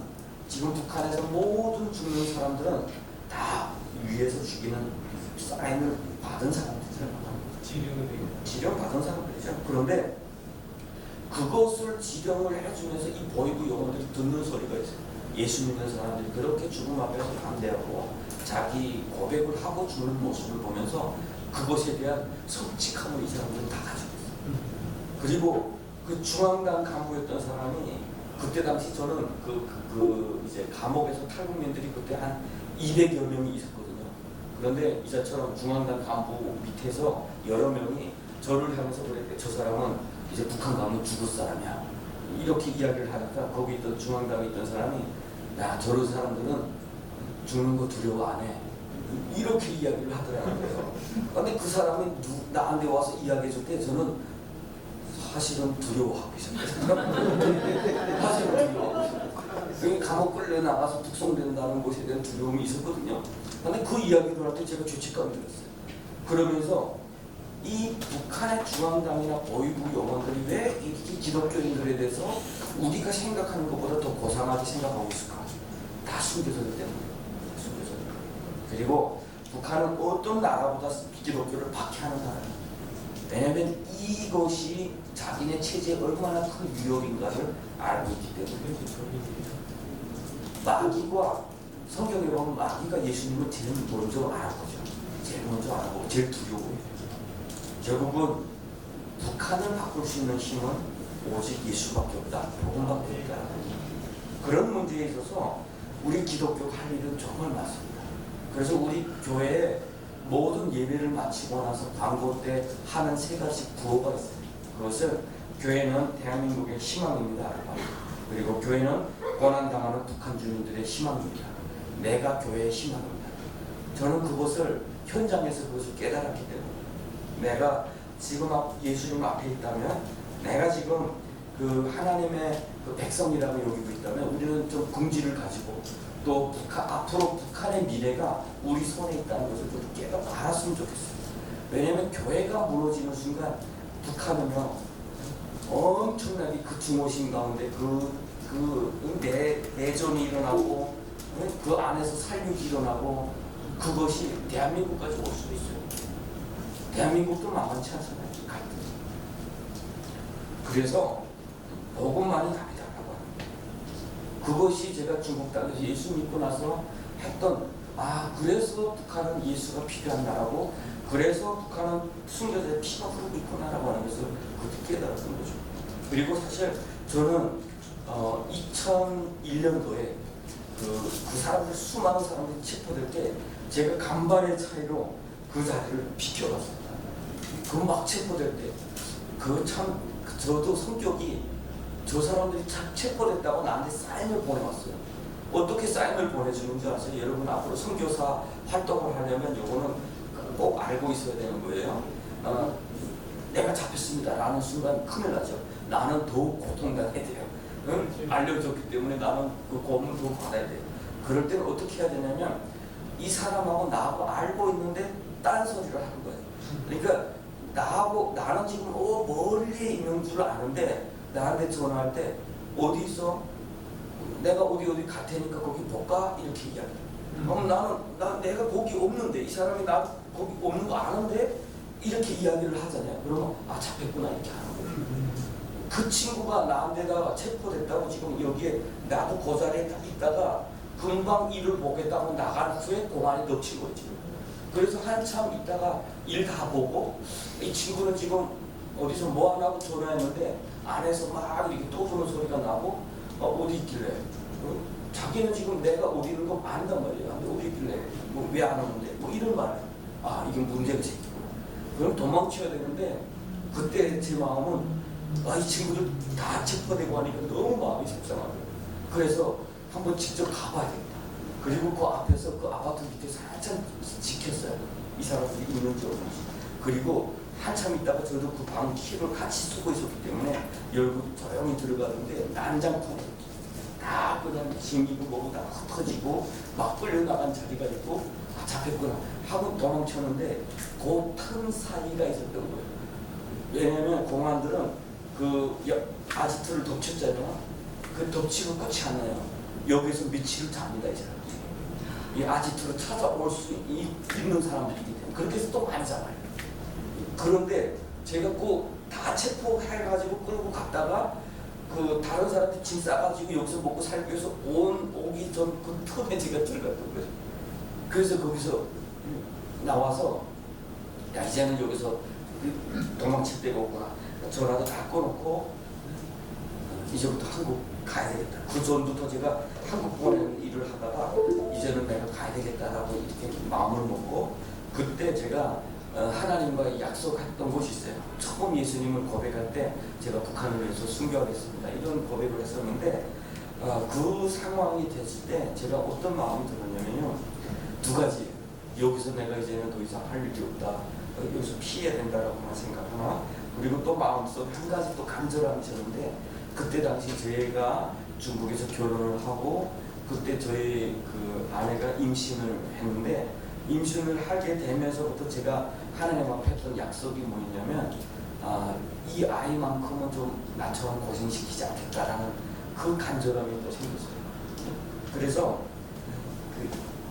지금 북한에서 모든 죽는 사람들은 다 위에서 죽이는 사인을 받은 사람들이죠. 지령 받은 사람들이죠. 그런데 그것을 지령을 해주면서 이 보이부 영혼들이 듣는 소리가 있어요. 예수 믿는 사람들이 그렇게 죽음 앞에서 반대하고 자기 고백을 하고 죽는 모습을 보면서 그것에 대한 솔직함을 이 사람들은 다 가지고 있어요. 그리고 그 중앙당 간부였던 사람이 그때 당시 저는 이제 감옥에서 탈북민들이 그때 한 200여 명이 있었거든요. 그런데 이자처럼 중앙당 간부 밑에서 여러 명이 저를 향해서 그랬대. 저 사람은 이제 북한 가면 죽을 사람이야. 이렇게 이야기를 하니까 거기 있던 중앙당에 있던 사람이 야 저런 사람들은 죽는 거 두려워 안 해. 이렇게 이야기를 하더라고요. 근데 그 사람이 나한테 와서 이야기해 줄 때 저는 사실은 두려워하고 있었어요. 사실은 두려워하고 있었어요. 여기 감옥 끌려 나가서 북송된다는 것에 대한 두려움이 있었거든요. 근데 그 이야기를 할 때 제가 죄책감이 들었어요. 그러면서 이 북한의 중앙당이나 보이부 영혼들이 왜 이 기독교인들에 대해서 우리가 생각하는 것보다 더 고상하게 생각하고 있을까? 다 숨겨졌기 때문에. 숨겨졌기 때문에. 그리고 북한은 어떤 나라보다 기독교를 박해하는 나라예요. 왜냐하면 이것이 자기네 체제에 얼마나 큰 위협인가를 알고 있기 때문에. 마귀가 성경에 보면 마귀가 예수님을 제일 먼저 알았거죠. 제일 먼저 알고 제일 두려워해요. 결국은 북한을 바꿀 수 있는 힘은 오직 예수밖에 없다. 복음밖에 없다. 그런 문제에 있어서 우리 기독교가 할 일은 정말 많습니다. 그래서 우리 교회에 모든 예배를 마치고 나서 광고 때 하는 3가지 구호가 있어요. 그것은 교회는 대한민국의 희망입니다. 그리고 교회는 고난당하는 북한 주민들의 희망입니다. 내가 교회의 희망입니다. 저는 그것을 현장에서 그것을 깨달았기 때문에 내가 지금 예수님 앞에 있다면 내가 지금 그 하나님의 그 백성이라고 여기고 있다면 우리는 좀 긍지를 가지고 또 앞으로 북한의 미래가 우리 손에 있다는 것을 좀 깨닫고 알았으면 좋겠어요. 왜냐하면 교회가 무너지는 순간 북한은요 엄청나게 그 중호심 가운데 내전이 일어나고 그 안에서 살육이 일어나고 그것이 대한민국까지 올 수 있어요. 대한민국도 만만치 않잖아요. 갈등이. 그래서 복음만이 답이다라고 합니다. 그것이 제가 중국 땅에서 예수 믿고 나서 했던 그래서 북한은 예수가 필요한 나라고 그래서 북한은 순교자의 피가 흐르고 있구나라고 하는 것을 그때 깨달았던 거죠. 그리고 사실 저는 2001년도에 그 사람들 수많은 사람들이 체포될 때 제가 간발의 차이로 그 자리를 비켜갔습니다. 그 막 체포될 때 저도 성격이 저 사람들이 체포됐다고 나한테 사인을 보내왔어요. 어떻게 사인을 보내주는 줄 아세요? 여러분 앞으로 선교사 활동을 하려면 요거는 꼭 알고 있어야 되는 거예요. 내가 잡혔습니다 라는 순간 큰일 나죠. 나는 더욱 고통당해야 돼요. 알려줬기 때문에 나는 그 고문을 더 받아야 돼요. 그럴 때는 어떻게 해야 되냐면 이 사람하고 나하고 알고 있는데 딴 소리를 하는 거예요. 그러니까 나는 지금 멀리 있는 줄 아는데 나한테 전화할 때 어디 있어? 내가 어디 갈 테니까 거기 볼까? 이렇게 이야기해. 그럼 나는 내가 거기 없는데 이 사람이 나 거기 없는 거 아는데 이렇게 이야기를 하잖아요. 그러면 잡혔구나 이렇게 하는 거예요. 그 친구가 나한테다가 체포됐다고 지금 여기에 나도 그 자리에 딱 있다가 금방 일을 보겠다고 나간 후에 공안에 덮친 거예요 지금. 그래서 한참 있다가 일 다 보고 이 친구는 지금 어디서 뭐 하나고 전화했는데 안에서 막 이렇게 떠드는 소리가 나고 어디 있길래 자기는 지금 내가 어디 있는 거 안단 말이에요. 근데 어디 있길래 왜 안 오는데 뭐 이런 말을 이게 문제가 생기구나. 그럼 도망쳐야 되는데 그때 제 마음은 이 친구들 다 체포되고 하니까 너무 마음이 속상하더라고요. 그래서 한번 직접 가봐야겠다. 그리고 그 앞에서 그 아파트 밑에서 한참 지켰어요. 이 사람들이 있는지 없는지. 그리고 한참 있다가 저도 그 방 키를 같이 쓰고 있었기 때문에 열고 조용히 들어가는데 난장판에 다 그냥 짐이고 뭐고 다 흩어지고 막 끌려나간 자리가 있고 잡혔구나 하고 도망쳤는데 그 틈 사이가 있었던 거예요. 왜냐면 공안들은 아지트를 덮쳤잖아요. 그 덮치고 끝이 안 나요. 여기서 며칠을 잡니다 이 사람들이. 이 아지트로 찾아올 수 있는 사람들이기 때문에 그렇게 해서 또 많이 잡아요. 그런데 제가 다 체포해가지고 끌고 갔다가 다른 사람한테 짐 싸가지고 여기서 먹고 살기 위해서 오기 전 그 틈에 제가 들어갔던 거예요. 그래서 거기서 나와서 이제는 여기서 도망칠 데가 없구나. 전화도 다 꺼놓고 이제부터 한국 가야 되겠다. 그 전부터 제가 한국 보내는 일을 하다가 이제는 내가 가야 되겠다라고 이렇게 마음을 먹고 그때 제가 하나님과 약속했던 곳이 있어요. 처음 예수님을 고백할 때 제가 북한을 위해서 순교하겠습니다. 이런 고백을 했었는데 그 상황이 됐을 때 제가 어떤 마음이 들었냐면요. 두 가지. 여기서 내가 이제는 더 이상 할 일이 없다. 여기서 피해야 된다라고만 생각하나. 그리고 또 마음속에 한 가지 또 간절함이 있었는데 그때 당시 저희가 중국에서 결혼을 하고 그때 저희 그 아내가 임신을 했는데 임신을 하게 되면서부터 제가 하나님 앞에 했던 약속이 뭐였냐면 이 아이만큼은 좀 나처럼 고생시키지 않겠다라는 그 간절함이 또 생겼어요. 그래서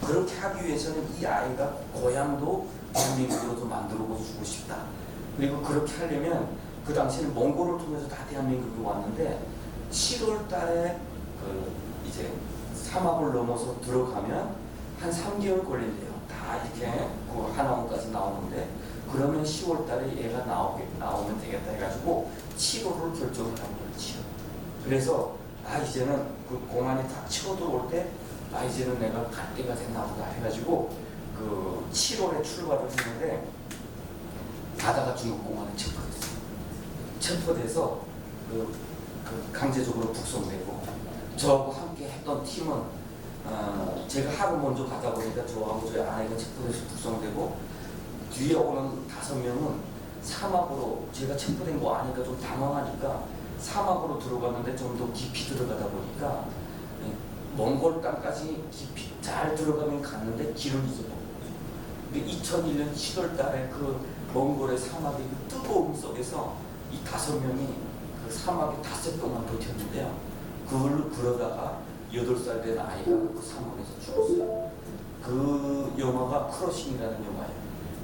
그렇게 하기 위해서는 이 아이가 고향도 대한민국으로 좀 만들어 주고 싶다. 그리고 그렇게 하려면 그 당시에는 몽골을 통해서 다 대한민국에 왔는데 7월 달에 이제 사막을 넘어서 들어가면 한 3개월 걸린대요. 다 이렇게 하나원까지 나오는데 그러면 10월 달에 얘가 나오면 되겠다 해가지고 7월을 결정을 한 거죠. 그래서 이제는 그 공안에 딱 치고 들어올 때 이제는 내가 갈 때가 됐나 보다 해가지고 7월에 출발을 했는데 가다가 중국 공안에 체포됐어요. 체포돼서 강제적으로 북송되고 저하고 함께 했던 팀은 제가 하루 먼저 가다 보니까 저하고 저희 아내가 체포돼서 북송되고 뒤에 오는 5명은 사막으로 제가 체포된 거 아니까 좀 당황하니까 사막으로 들어갔는데 좀 더 깊이 들어가다 보니까 몽골 땅까지 깊이 잘 들어가면 갔는데 길을 잊어버린 거죠. 2001년 7월 달에 그 몽골의 사막의 그 뜨거움 속에서 이 5명이 그 사막에 닷새 동안 버텼는데요. 그걸로 그러다가 8살 된 아이가 그 사막에서 죽었어요. 그 영화가 크러싱이라는 영화예요.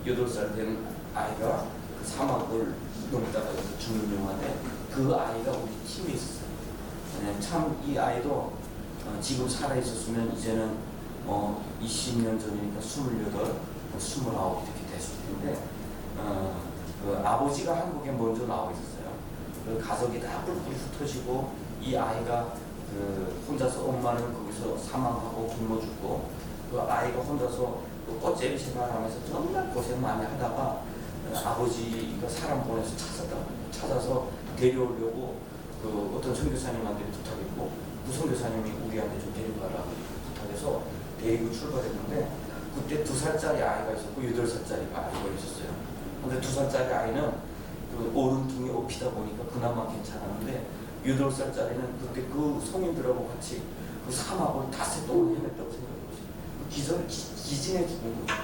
8살 된 아이가 그 사막을 넘다가 죽는 영화인데 그 아이가 우리 팀에 있었어요. 참 이 아이도 지금 살아 있었으면 이제는 20년 전이니까 28, 29 이렇게 됐을 텐데 그 아버지가 한국에 먼저 나와 있었어요. 그 가족이 다 뿔뿔이 흩어지고 이 아이가 그 혼자서 엄마는 거기서 사망하고 굶어 죽고 그 아이가 혼자서 그 꽃제비 생활하면서 정말 고생 많이 하다가 아버지가 사람 보내서 찾아서 데려오려고 그 어떤 선교사님한테 부탁했고 그 선교사님이 우리한테 좀 데려가라고 부탁해서 데리고 출발했는데 그때 2살짜리 아이가 있었고 8살짜리 아이가 있었어요. 근데 2살짜리 아이는 그 오른통에 업히다 보니까 그나마 괜찮았는데 8살짜리는 그때 그 성인들하고 같이 그 사막을 닷새 동안 헤맸다고 생각해보세요. 기진해 죽은 거죠.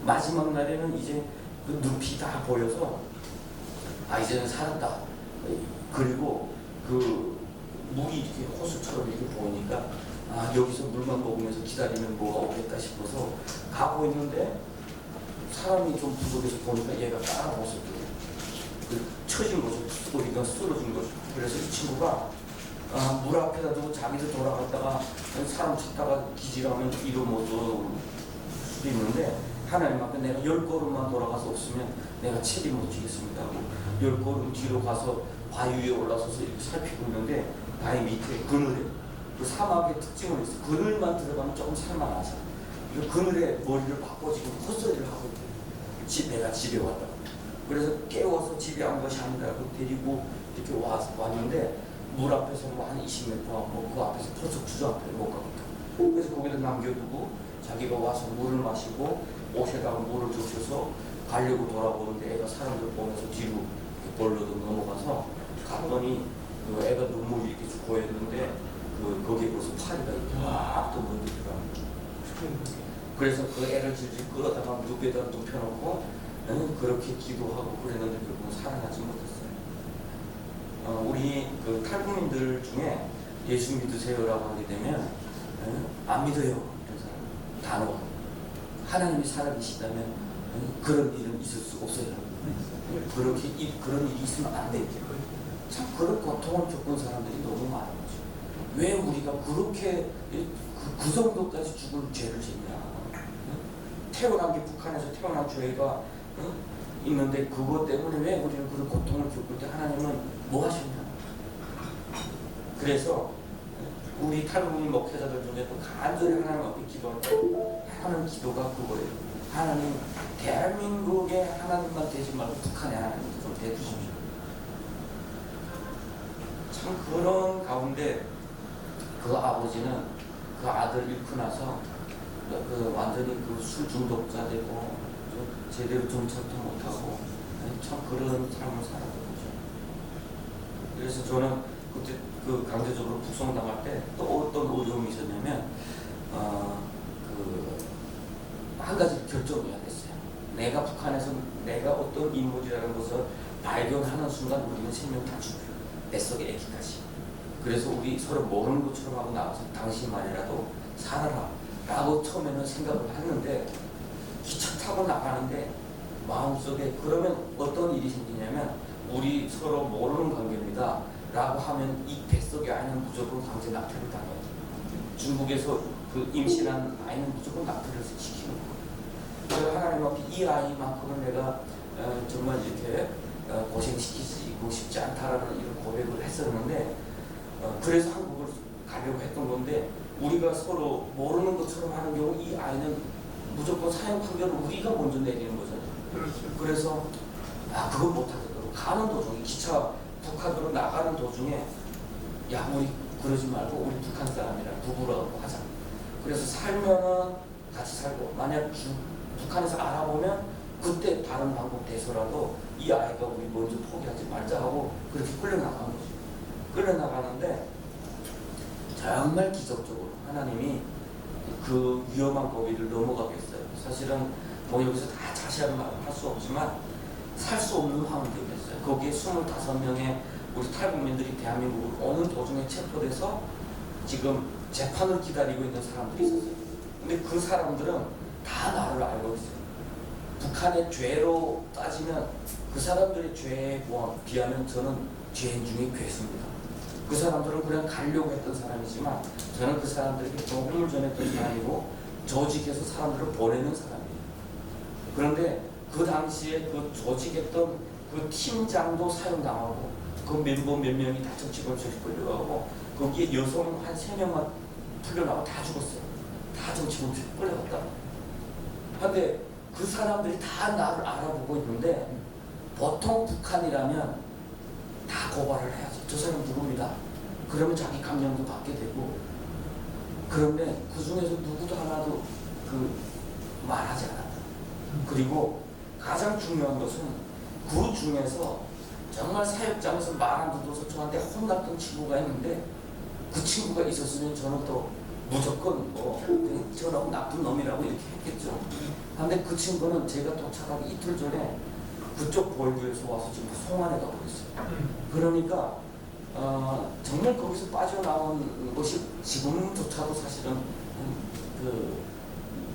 마지막 날에는 이제 그 늪이 다 보여서 이제는 살았다. 그리고 그 물이 이렇게 호수처럼 이렇게 보이니까 여기서 물만 먹으면서 기다리면 뭐가 오겠다 싶어서 가고 있는데 사람이 좀 부족해서 보니까 얘가 따라오셨더라고요. 그 처진 거죠. 소리가 쓰러진 거죠. 그래서 이 친구가 물 앞에다 두고 자기도 돌아갔다가 사람 찾다가 기질하면 이로 못 돌아올 수도 있는데 하나님 앞에 내가 10걸음만 돌아가서 없으면 내가 책임 못 지겠습니다 하고 10걸음 뒤로 가서 바위 위에 올라서서 이렇게 살피고 있는데 바위 밑에 그늘에 그 사막의 특징은 있어요. 그늘만 들어가면 조금 살만하죠. 그 그늘에 머리를 박고 지금 헛소리를 하고 있대요. 내가 집에 왔다. 그래서 깨워서 집에 온 것이 아니라 데리고 이렇게 왔는데 물 앞에서 한 20m 하고 그 앞에서 터져 주저앉아요. 못 가니까. 그래서 거기다 남겨두고 자기가 와서 물을 마시고 옷에다가 물을 적셔서 가려고 돌아보는데 애가 사람들 보면서 뒤로 벌러도 넘어가서 갔더니 그 애가 눈물이 이렇게 쭉 고였는데 거기에 벌써 파리가 이렇게 막 떠물더라고요. 그래서 그 애를 질질 끌어다가 눕에다 눕혀놓고 그렇게 기도하고 그랬는데 결국은 살아나지 못했어요. 우리 그 탈북민들 중에 예수 믿으세요라고 하게 되면 안 믿어요. 이런 사람 단호가 하나님이 살아계시다면 그런 일은 있을 수 없어요. 그런 일이 있으면 안 돼요. 참 그런 고통을 겪은 사람들이 너무 많은 거죠. 왜 우리가 그렇게 그 정도까지 죽을 죄를 짓냐? 태어난 게 북한에서 태어난 죄가 있는데 그것 때문에 왜 우리는 그런 고통을 겪을 때 하나님은 뭐 하셨냐? 그래서 우리 탈북민 목회자들 중에도 간절히 하나님 앞에 기도할 때 하는 기도가 그거예요. 하나님 대한민국의 하나님만 되지 말고 북한의 하나님 좀 대주십시오. 참 그런 가운데 그 아버지는 그 아들 잃고 나서 완전히 술 중독자 되고 제대로 정착도 못하고 참 그런 삶을 살았던 거죠. 그래서 저는 그때 그 강제적으로 북송당할 때 또 어떤 어려움이 있었냐면 한 가지 결정해야 됐어요. 내가 북한에서 내가 어떤 인물이라는 것을 발견하는 순간 우리는 생명 다 죽어요. 뱃속의 애기까지. 그래서 우리 서로 모르는 것처럼 하고 나가서 당신만이라도 살아라 라고 처음에는 생각을 했는데 기차 타고 나가는데 마음속에 그러면 어떤 일이 생기냐면 우리 서로 모르는 관계입니다 라고 하면 이 뱃속의 아이는 무조건 강제 낙태를 당해요. 중국에서 그 임신한 아이는 무조건 낙태를 시키는 거예요. 그래서 하나님 앞에 이 아이만큼은 내가 정말 이렇게 고생시키고 싶지 않다라는 이런 고백을 했었는데 그래서 한국을 가려고 했던 건데 우리가 서로 모르는 것처럼 하는 경우 이 아이는 무조건 사형 판결을 우리가 먼저 내리는 거잖아요. 그렇죠. 그래서 그건 못하겠다고 가는 도중에 기차 북한으로 나가는 도중에 야 우리 그러지 말고 우리 북한 사람이랑 부부라고 하자. 그래서 살면은 같이 살고 만약 북한에서 알아보면 그때 다른 방법 돼서라도 이 아이가 우리 먼저 포기하지 말자 하고 그렇게 끌려나간 거죠. 끌려나가는데 정말 기적적으로 하나님이 그 위험한 고비를 넘어가게 했어요. 사실은 뭐 여기서 다 자세한 말을 할 수 없지만 살 수 없는 환경이 됐어요. 거기에 25명의 우리 탈북민들이 대한민국으로 오는 도중에 체포돼서 지금 재판을 기다리고 있는 사람들이 있었어요. 근데 그 사람들은 다 나를 알고 있어요. 북한의 죄로 따지면 그 사람들의 죄에 비하면 저는 죄인 중에 괴수입니다. 그 사람들은 그냥 가려고 했던 사람이지만 저는 그 사람들에게 복음을 전했던 사람이고 조직해서 사람들을 보내는 사람이에요. 그런데 그 당시에 그 조직했던 그 팀장도 사형당하고 그 멤버 몇 명이 다 정치범죄에 끌려가고 거기에 여성 한 3명만 풀려나고 다 죽었어요. 다 정치범죄에 끌려갔다. 그런데 그 사람들이 다 나를 알아보고 있는데 보통 북한이라면 다 고발을 해야지. 저 사람 누굽니다. 그러면 자기 감명도 받게 되고. 그런데 그 중에서 누구도 하나도 말하지 않았다. 그리고 가장 중요한 것은 그 중에서 정말 사역장에서 말 안 듣어서 저한테 혼났던 친구가 있는데 그 친구가 있었으면 저는 또 무조건 저놈 나쁜 놈이라고 이렇게 했겠죠. 그런데 그 친구는 제가 도착하기 이틀 전에 그쪽 보이부에서 와서 지금 송환에 가고 있어요. 그러니까 정말 거기서 빠져나온 것이 지금조차도 사실은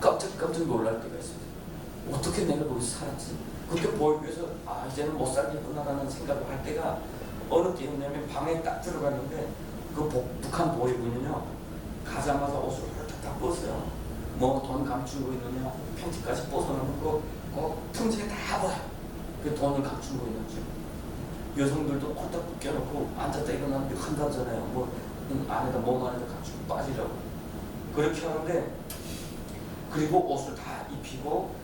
깜짝 놀랄 때가 있어요. 어떻게 내가 거기서 살았지? 그때 보이부에서 이제는 못 살겠구나라는 생각을 할 때가 어느 때였냐면 방에 딱 들어갔는데 그 북한 보이부는요 가자마자 옷을 다 벗어요. 뭐 돈 감추고 있느냐 팬티까지 벗어놓고 꼭 틈새에 다 봐요. 그 돈을 감추고 있는지. 여성들도 꼴딱 묶여놓고 앉았다 일어나는데 한다잖아요. 뭐 안에다 몸 안에다 감추고 빠지라고. 그렇게 하는데 그리고 옷을 다 입히고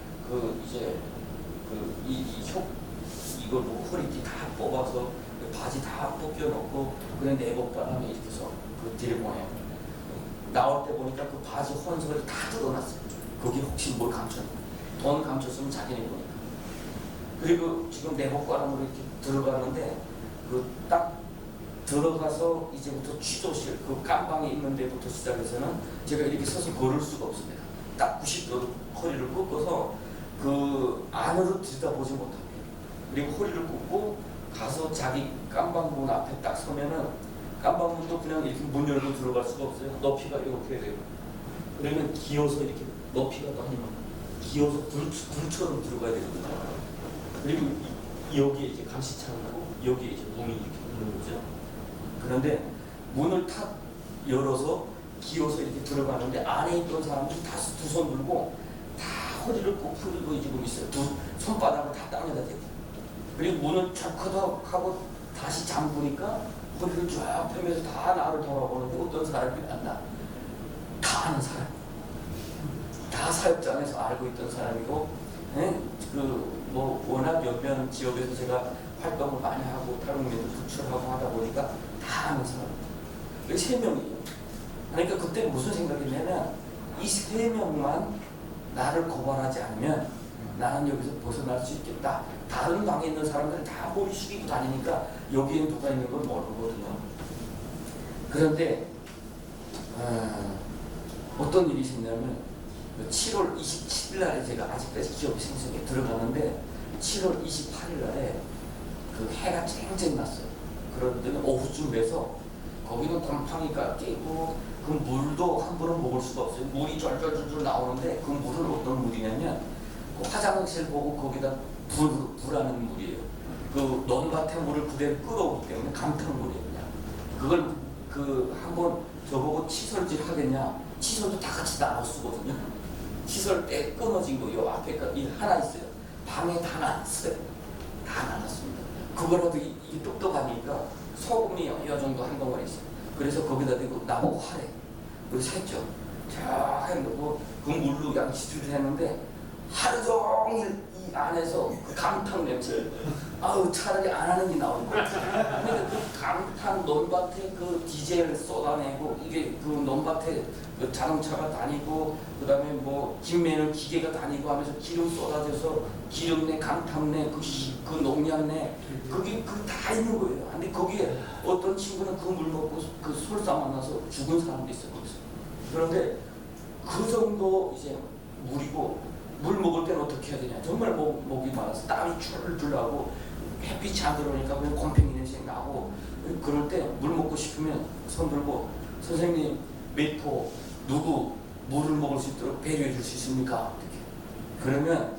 이걸 뭐 허리띠 다 뽑아서 바지 다 벗겨놓고 그냥 내복바람에 이렇게 해서 들여보내요. 나올 때 보니까 그 바지 혼선을 다 뜯어놨어요. 거기 혹시 뭘 감췄나? 돈 감췄으면 자기네 보니까. 그리고 지금 내복바람으로 이렇게 들어가는데 딱 들어가서 이제부터 취조실 그 깜방에 있는 데부터 시작해서는 제가 이렇게 서서 걸을 수가 없습니다. 딱 90도 허리를 꺾어서 그 안으로 들여다보지 못합니다. 그리고 허리를 꺾고 가서 자기 깜방문 앞에 딱 서면은 깜방문도 그냥 이렇게 문 열고 들어갈 수가 없어요. 높이가 이렇게 돼요. 그러면 기어서 이렇게 높이가 너무 기어서 불처럼 들어가야 되거든요. 그리고 여기에 이제 감시창하고 여기에 이제 문이 이렇게 있는 거죠. 그런데 문을 탁 열어서 기어서 이렇게 들어가는데 안에 있던 사람들이 다 두 손 들고 다 허리를 꼭 풀고 지금 있어요. 두 손바닥을 다 땅에다 대고. 그리고 문을 쫙커덕 하고 다시 잠그니까 허리를 쫙 펴면서 다 나를 돌아보는데 어떤 사람이 만나. 다 아는 사람. 다 사역장에서 알고 있던 사람이고, 워낙 옆면 지역에서 제가 활동을 많이 하고 탈북민들 구출하고 하다 보니까 다 아는 사람. 이게 3명이에요. 그러니까 그때 무슨 생각이냐면 이 3명만 나를 고발하지 않으면 나는 여기서 벗어날 수 있겠다. 다른 방에 있는 사람들은 다 머리 숙이고 다니니까 여기에 누가 있는 걸 모르거든요. 그런데 어떤 일이 있었냐면 7월 27일 날에 제가 아직까지 기억이 생생해 들어가는데 7월 28일 날에 그 해가 쨍쨍 났어요. 그런데 오후쯤 돼서 거기는 곰팡이가 끼고 그 물도 함부로 먹을 수가 없어요. 물이 쫄쫄쫄 나오는데 그 물은 어떤 물이냐면 그 화장실 보고 거기다 불하는 물이에요. 그 논밭의 물을 그대로 끓어오기 때문에 감탄물이에요. 그냥 그걸 한번 저보고 칫솔질 하겠냐? 칫솔도 다 같이 나눠 쓰거든요. 칫솔 때 끊어진 거 요 앞에 하나 있어요. 방에 다 놨어요. 다 나눴습니다. 그거라도 이게 똑똑하니까 소금이 요 정도 한 덩어리 있어요. 그래서 거기다 대고 나보고 하래. 그래서 했죠. 쫙 해놓고 그 물로 양치질을 했는데 하루 종일 이 안에서 그 감탄 냄새. 차라리 안 하는 게 나오는 거예요. 근데 그 감탄 논밭에 그 디젤 쏟아내고 이게 그 논밭에 그 자동차가 다니고 그다음에 뭐 김매는 기계가 다니고 하면서 기름 쏟아져서 기름내, 감탄내, 그 농약내 그게 다 있는 거예요. 근데 거기에 어떤 친구는 그 물 먹고 그 설사 만나서 죽은 사람도 있어요. 그런데 그 정도 이제 물이고 물 먹을 때는 어떻게 해야 되냐. 정말 목이 말라서 땀이 줄줄 나고 햇빛이 안 들어오니까 그냥 곰팡이 냄새 나고 그럴 때 물 먹고 싶으면 손 들고 선생님 메포 누구 물을 먹을 수 있도록 배려해 줄 수 있습니까? 이렇게. 그러면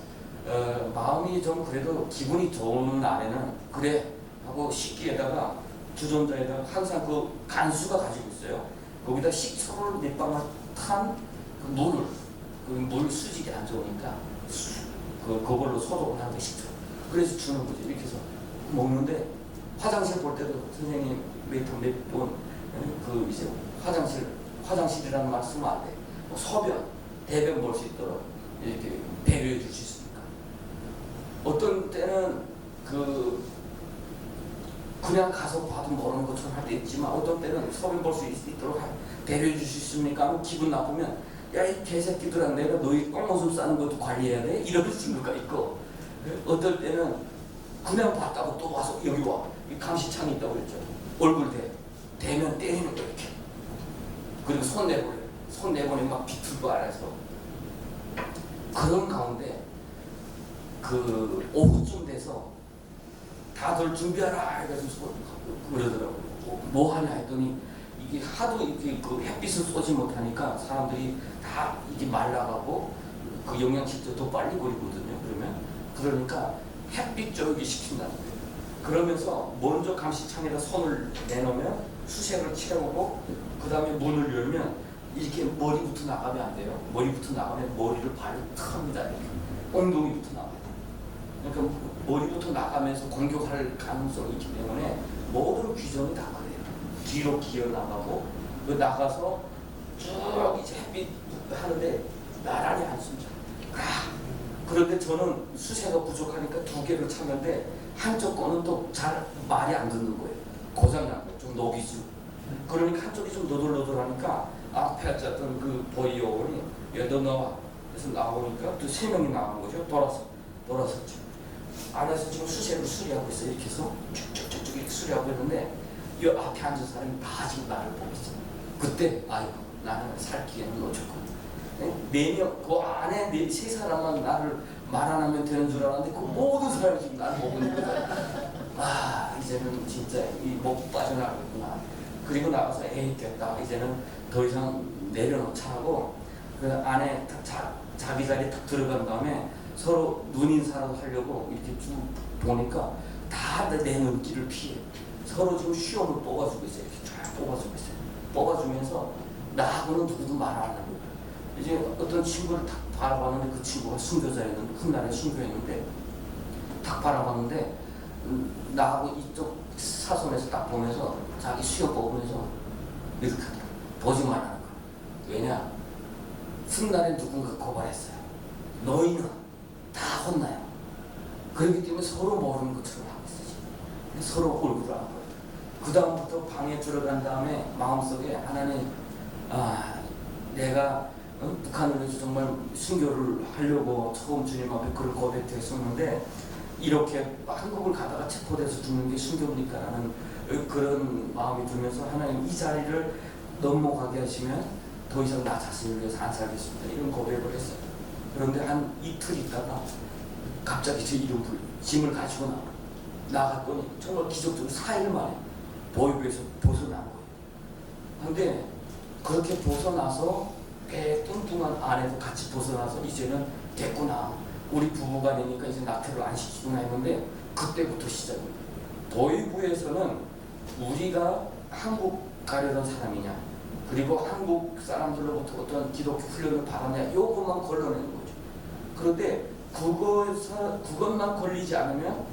마음이 좀 그래도 기분이 좋은 날에는 그래 하고 식기에다가 주전자에다가 항상 그 간수가 가지고 있어요. 거기다 식초를 몇 방울 탄 그 물을 그 물 수질이 안 좋으니까 그걸로 소독을 하는 게 식초. 그래서 주는 거죠. 이렇게 해서 먹는데 화장실 볼 때도 선생님 몇번 그 이제 화장실이라는 말 쓰면 안 돼. 뭐 소변, 대변 볼 수 있도록 이렇게 배려해 줄 수 있습니까? 어떤 때는 그냥 가서 봐도 모르는 것처럼 할 때 있지만 어떤 때는 소변 볼 수 있도록 배려해 줄 수 있습니까? 하면 기분 나쁘면 야 이 개새끼들아 내가 너희 똥오줌 싸는 것도 관리해야 돼? 이런 친구가 있고 어떨 때는 그냥 봤다고 또 와서 여기 와. 이 감시창이 있다고 그랬죠. 얼굴 대면 때리는 거 이렇게. 그리고 손 내보내. 손 내보내 막 비틀고 안에서. 그런 가운데 그 오후쯤 돼서 다들 준비하라 해가지고 그러더라고요. 뭐 하냐 했더니 이게 하도 이렇게 그 햇빛을 쏘지 못하니까 사람들이 다 이게 말라가고 그 영양실도 더 빨리 버리거든요. 그러니까 햇빛 쬐기 시킨다는 거예요. 그러면서 먼저 감시창에다 손을 내놓으면 수색을 칠해보고 그 다음에 문을 열면 이렇게 머리부터 나가면 안 돼요. 머리부터 나가면 머리를 발을 탁합니다. 이렇게 엉덩이부터 나가요. 그러니까 머리부터 나가면서 공격할 가능성이 있기 때문에 모든 규정이 다 그래요. 뒤로 기어 나가고 나가서 쭉 이제 햇빛 하는데 나란히 안 숨죠. 그런데 저는 수세가 부족하니까 2개를 찾는데 한쪽 거는 또 잘 말이 안 듣는 거예요. 고장난 거예요. 좀 녹이죠. 그러니까 한쪽이 좀 너덜너덜하니까 앞에 앉았던 그 보이어원이 야 너 나와. 그래서 나오니까 또 3명이 나온 거죠. 돌아섰죠. 안에서 지금 수세를 수리하고 있어요. 이렇게 해서 쭉쭉쭉쭉 이렇게 수리하고 있는데 이 앞에 앉은 사람이 다 지금 나를 보고 있어요. 그때 아이고 나는 살 기회는 놓쳤고 4명, 그 안에 3사람만 나를 말 안 하면 되는 줄 알았는데 그 모든 사람이 지금 나를 보고 있는 거야. 아 이제는 진짜 못 빠져나가겠구나. 그리고 나가서 에이 됐다. 이제는 더 이상 내려놓자 하고 그 안에 자기 자리에 딱 들어간 다음에 서로 눈인사라도 하려고 이렇게 쭉 보니까 다 내 눈길을 피해. 서로 지금 시험을 뽑아주고 있어요. 이렇게 쫙 뽑아주고 있어요. 뽑아주면서 나하고는 누구도 말 안 하는 거예요. 이제 어떤 친구를 딱 바라봤는데 그 친구가 순교자였는데 훗날에 순교했는데 딱 바라봤는데 나하고 이쪽 사선에서 딱 보면서 자기 수염 뽑으면서 이렇게 하더라고요. 보지만 하는 거예요. 왜냐? 훗날에 누군가 고발했어요. 너희는 다 혼나요. 그렇기 때문에 서로 모르는 것처럼 하고 있어요. 서로 얼굴을 안 보여요. 그 다음부터 방에 들어간 다음에 마음속에 하나님 내가 북한을 위해서 정말 순교를 하려고 처음 주님 앞에 그런 고백도 했었는데 이렇게 한국을 가다가 체포돼서 죽는 게 순교입니까? 라는 그런 마음이 들면서 하나님 이 자리를 넘어가게 하시면 더 이상 나 자신을 위해서 안 살겠습니다. 이런 고백을 했어요. 그런데 한 이틀 있다가 갑자기 제 이름 짐을 가지고 나갔더니 정말 기적적으로 4일 만에 보육에서 벗어난 거예요. 근데 그렇게 벗어나서 꽤 뚱뚱한 아내도 같이 벗어나서 이제는 됐구나. 우리 부부간이니까 이제 낙태를 안 시키구나 했는데 그때부터 시작입니다. 보이부에서는 우리가 한국 가려던 사람이냐 그리고 한국 사람들로부터 어떤 기독교 훈련을 받았냐 요것만 걸러내는 거죠. 그런데 그것만 걸리지 않으면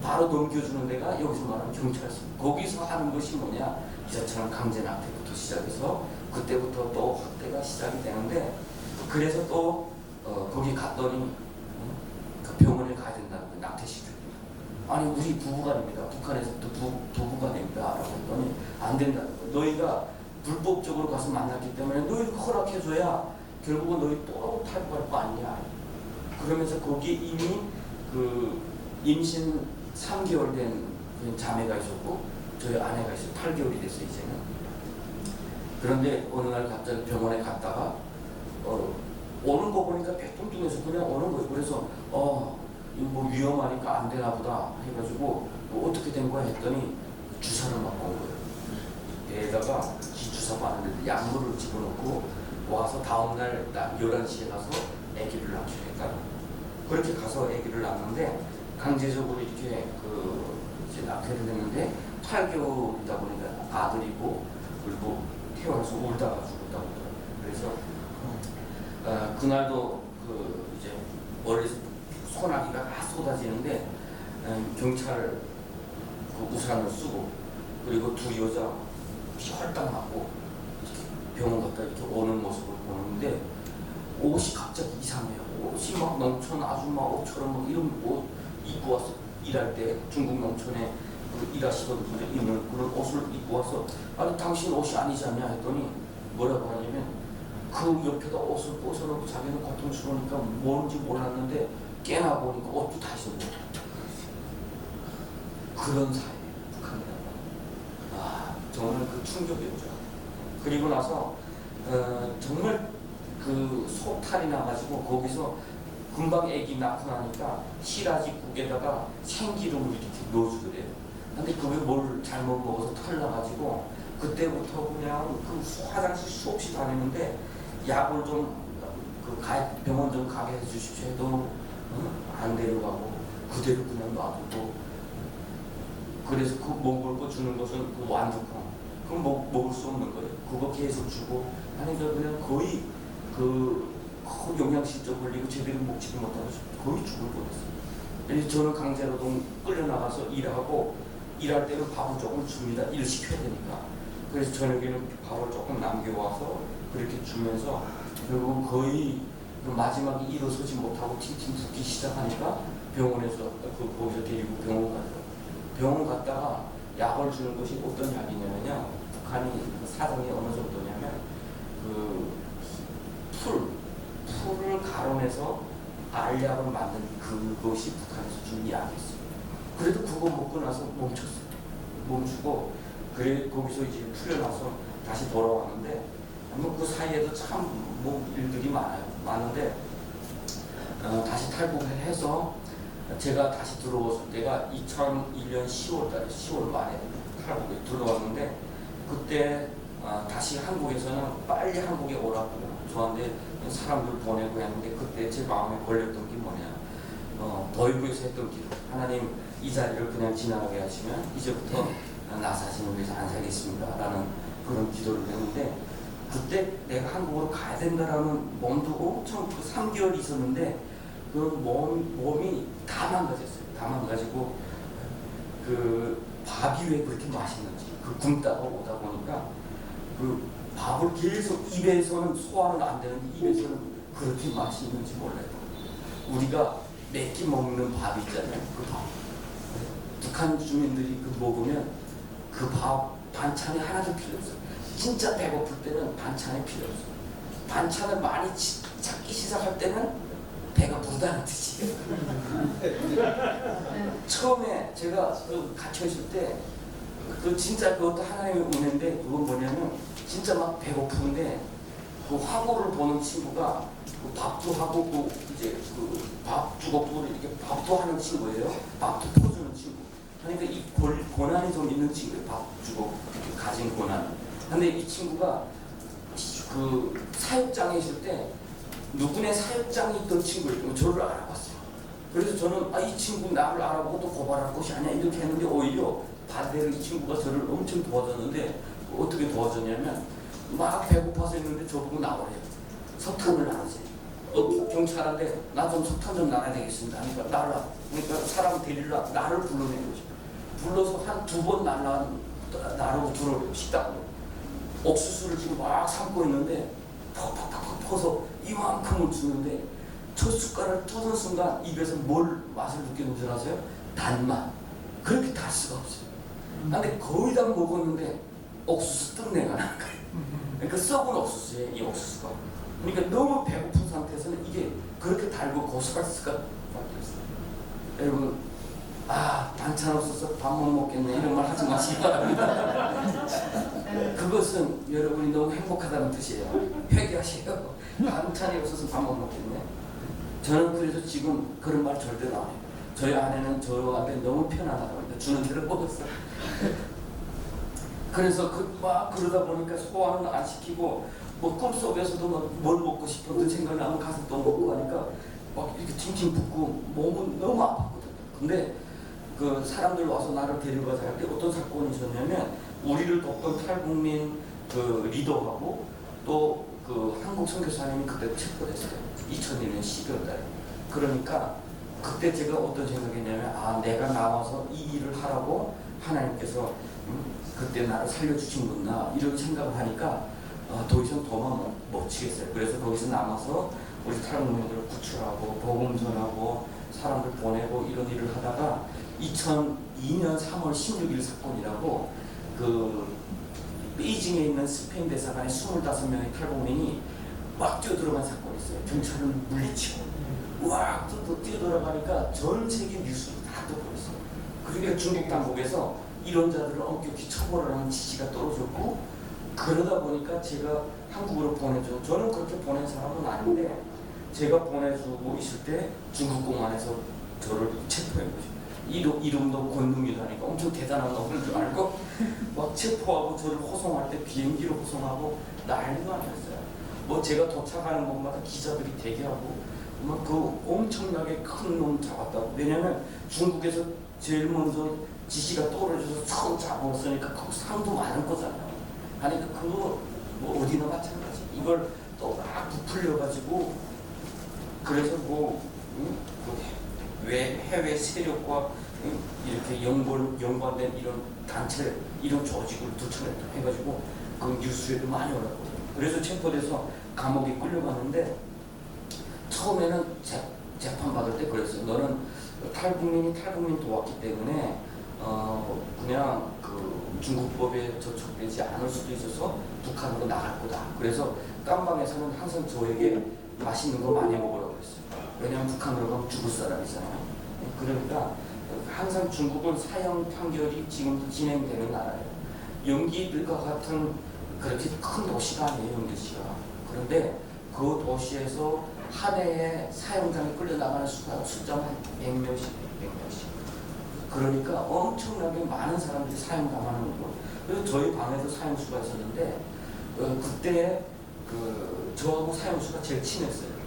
바로 넘겨주는 데가 여기서 말하는 경찰서입니다. 거기서 하는 것이 뭐냐 이자처럼 강제 낙태부터 시작해서 그때부터 또 확대가 시작이 되는데 그래서 또 거기 갔더니 그 병원에 가야 된다는 거예요. 낙태시켜요. 아니 우리 부부간입니다. 북한에서부터 부부간입니다. 라고 했더니 안 된다는 거예요. 너희가 불법적으로 가서 만났기 때문에 너희가 허락해줘야 결국은 너희 또 탈구할 거 아니냐. 그러면서 거기 이미 그 임신 3개월 된 자매가 있었고 저희 아내가 있어요. 8개월이 됐어요 이제는. 그런데 어느 날 갑자기 병원에 갔다가 오는 거 보니까 백분뚱해서 그냥 오는 거예요. 그래서 이거 뭐 위험하니까 안 되나 보다 해가지고 어떻게 된 거야 했더니 주사를 맞고 온 거예요. 배에다가 주사 낳자고 하는데 약물을 집어넣고 와서 다음날 11시에 가서 아기를 낳기로 했다. 그렇게 가서 아기를 낳는데 강제적으로 이렇게 이제 낳게 됐는데 8개월이다 보니까 아들이고 그리고 태어나서 울다가 죽었다고 하더라고요. 그래서 그날도 이제 머리에서 소나기가 막 쏟아지는데 경찰 우산을 쓰고 그리고 두 여자 피 헐떡 맞고 병원 갔다 이렇게 오는 모습을 보는데 옷이 갑자기 이상해요. 옷이 막 농촌 아줌마 옷처럼 막 이런 옷 입고 와서 일할 때 중국 농촌에 일하시던 분들 입는 그런 옷을 입고 와서 아니 당신 옷이 아니지 않냐 했더니 뭐라고 하냐면 그 옆에다 옷을 벗어놓고 자기는 고통스러우니까 뭔지 몰랐는데 깨나 보니까 옷도 다 있었네. 그런 사이에 북한이라고. 아 정말 그 충격이었죠. 그리고 나서 정말 그 소탈이 나가지고 거기서 금방 애기 낳고 나니까 시라지 국에다가 참기름을 이렇게 넣어주더래요. 근데 그게 뭘 잘못 먹어서 털 나가지고 그때부터 그냥 그 화장실 수없이 다니는데 약을 좀 병원 좀 가게 해주십시오 해도 안 데려가고 그대로 그냥 놔두고 그래서 그 먹을 거 주는 것은 그 완두콩 그럼 먹을 수 없는 거예요. 그거 계속 주고 하니까 그냥 거의 영양실조 걸리고 제대로 먹지도 못하고 거의 죽을 뻔했어요. 그래서 저는 강제노동 끌려나가서 일하고 일할 때는 밥을 조금 줍니다. 일 시켜야 되니까. 그래서 저녁에는 밥을 조금 남겨와서 그렇게 주면서 결국은 거의 마지막에 일어서지 못하고 팅팅 붓기 시작하니까 병원에서 거기서 데리고 병원 가더라고요. 병원 갔다가 약을 주는 것이 어떤 약이냐면요. 북한이 사정이 어느 정도냐면 풀을 가뤄내서 알약을 만든 그것이 북한에서 준 약이었어요. 그래도 그거 먹고 나서 멈췄어요. 멈추고 그래 거기서 이제 풀려나서 다시 돌아왔는데 그 사이에도 참 일들이 많은데 다시 탈북을 해서 제가 다시 들어왔을 때가 2001년 10월달에 10월 말에 탈북에 들어왔는데 그때 다시 한국에서는 빨리 한국에 오라고 저한테 사람들 보내고 했는데 그때 제 마음에 걸렸던 게 뭐냐 더이브에서 했던 기도 하나님 이 자리를 그냥 지나가게 하시면 이제부터 나 자신을 위해서 안 살겠습니다 라는 그런 기도를 했는데 그때 내가 한국으로 가야 된다라는 몸도 엄청 3개월 있었는데 그 몸이 다 망가졌어요. 다 망가지고 그 밥이 왜 그렇게 맛있는지 굶다가 오다 보니까 그 밥을 계속 입에서는 소화는 안 되는데 입에서는 그렇게 맛있는지 몰라요. 우리가 몇 끼 먹는 밥 있잖아요. 그 밥. 북한 주민들이 그 먹으면 그 밥 반찬이 하나도 필요 없어요. 진짜 배고플 때는 반찬이 필요 없어요. 반찬을 많이 찾기 시작할 때는 배가 부르다는 뜻이에요. 처음에 제가 갇혀 있을 때 진짜 그것도 하나님의 은혜인데 그건 뭐냐면 진짜 막 배고픈데 그 화보를 보는 친구가 그 밥도 하고 이제 밥 주걱으로 이렇게 밥도 하는 친구예요. 밥도 퍼주는 친구. 그러니까 이 고난이 좀 있는 친구예요. 밥 주걱 가진 고난. 근데 이 친구가 그 사육장에 있을 때 누구네 사육장에 있던 친구예요. 저를 알아봤어요. 그래서 저는 이 친구 나를 알아보고 또 고발할 것이 아니야 이렇게 했는데 오히려 반대로 이 친구가 저를 엄청 도와줬는데 어떻게 도와줬냐면 막 배고파서 있는데 저보고 나오래요. 석탄을 나누세요. 경찰한테 나 좀 석탄 좀 나눠야 되겠습니다. 그러니까 나라. 그러니까 사람 데리러 나를 불러낸 거죠. 불러서 한 2번 나르고 들어오래요. 식당으로. 옥수수를 지금 막 삶고 있는데 퍽퍽퍽 퍼서 이만큼을 주는데 첫 숟가락을 터는 순간 입에서 뭘 맛을 느끼는 줄 아세요? 단맛. 그렇게 달 수가 없어요. 근데 거의 다 먹었는데 옥수수 뜬내가 나는 거예요. 그러니까 썩은 옥수수에 이 옥수수가. 그러니까 너무 배고픈 상태에서는 이게 그렇게 달고 고소할 수가 없어요. 여러분, 반찬 없어서 밥 못 먹겠네 이런 말 하지 마시기 바랍니다. 그것은 여러분이 너무 행복하다는 뜻이에요. 회개하세요. 반찬이 없어서 밥 못 먹겠네. 저는 그래서 지금 그런 말 절대 안 해요. 저희 아내는 저한테 너무 편안하다고 합니다. 주는 대로 먹었어. 그래서 막 그러다 보니까 소화는 안 시키고 뭐 꿈속에서도 뭘 먹고 싶어도 생각나면 가서 또 먹고 하니까 막 이렇게 팅팅 붓고 몸은 너무 아팠거든요. 근데 그 사람들 와서 나를 데려가자 할 때 어떤 사건이 있었냐면 우리를 돕던 탈북민 그 리더하고 또 그 한국 선교사님이 그때 체포됐어요. 2001년 12월 달에. 그러니까 그때 제가 어떤 생각이냐면 아 내가 나와서 이 일을 하라고 하나님께서 그때 나를 살려주신구나 이런 생각을 하니까 더 이상 도망 못 치겠어요. 그래서 거기서 남아서 우리 탈북민들을 구출하고 복음 전하고 사람들 보내고 이런 일을 하다가 2002년 3월 16일 사건이라고 그 베이징에 있는 스페인 대사관에 25명의 탈북민이 막 뛰어들어간 사건이 있어요. 경찰을 물리치고 와 또 뛰어들어가니까 전 세계 뉴스로 다 떠버렸어요. 그러니까 중국 당국에서 이런 자들을 엄격히 처벌을 하는 지시가 떨어졌고 그러다 보니까 제가 한국으로 보내줘. 저는 그렇게 보낸 사람은 아닌데 제가 보내주고 있을 때 중국 공안에서 저를 체포한 거죠. 이름도 권능이라니까 엄청 대단한 놈인 줄 알고 막 체포하고 저를 호송할 때 비행기로 호송하고 난리도 아니었어요. 뭐 제가 도착하는 곳마다 기자들이 대기하고 막 그 엄청나게 큰 놈 잡았다고. 왜냐면 중국에서 제일 먼저 지시가 떨어져서 처음 잡았으니까 그 상도 많을 거잖아요. 아니 그거 뭐 어디나 마찬가지. 이걸 또 막 부풀려가지고 그래서 뭐 왜 해외 세력과 이렇게 연관된 이런 단체, 이런 조직을 두쳐냈다 해가지고 그 뉴스에도 많이 올랐거든요. 그래서 체포돼서 감옥에 끌려갔는데 처음에는 재판 받을 때 그랬어요. 너는 탈북민 도왔기 때문에 그냥 그 중국법에 저촉되지 않을 수도 있어서 북한으로 나갈 거다. 그래서 깜방에서는 항상 저에게 맛있는 거 많이 먹으라고 했어요. 왜냐하면 북한으로 가면 죽을 사람이잖아요. 그러니까 항상 중국은 사형 판결이 지금도 진행되는 나라예요. 연기들과 같은 그렇게 큰 도시가 아니에요, 연기시가. 그런데 그 도시에서 한 해에 사형장에 끌려나가는 숫자는 한 100명씩. 그러니까 엄청나게 많은 사람들이 사형당하는 거고. 그래서 저희 방에도 사형수가 있었는데 그때 그 저하고 사형수가 제일 친했어요.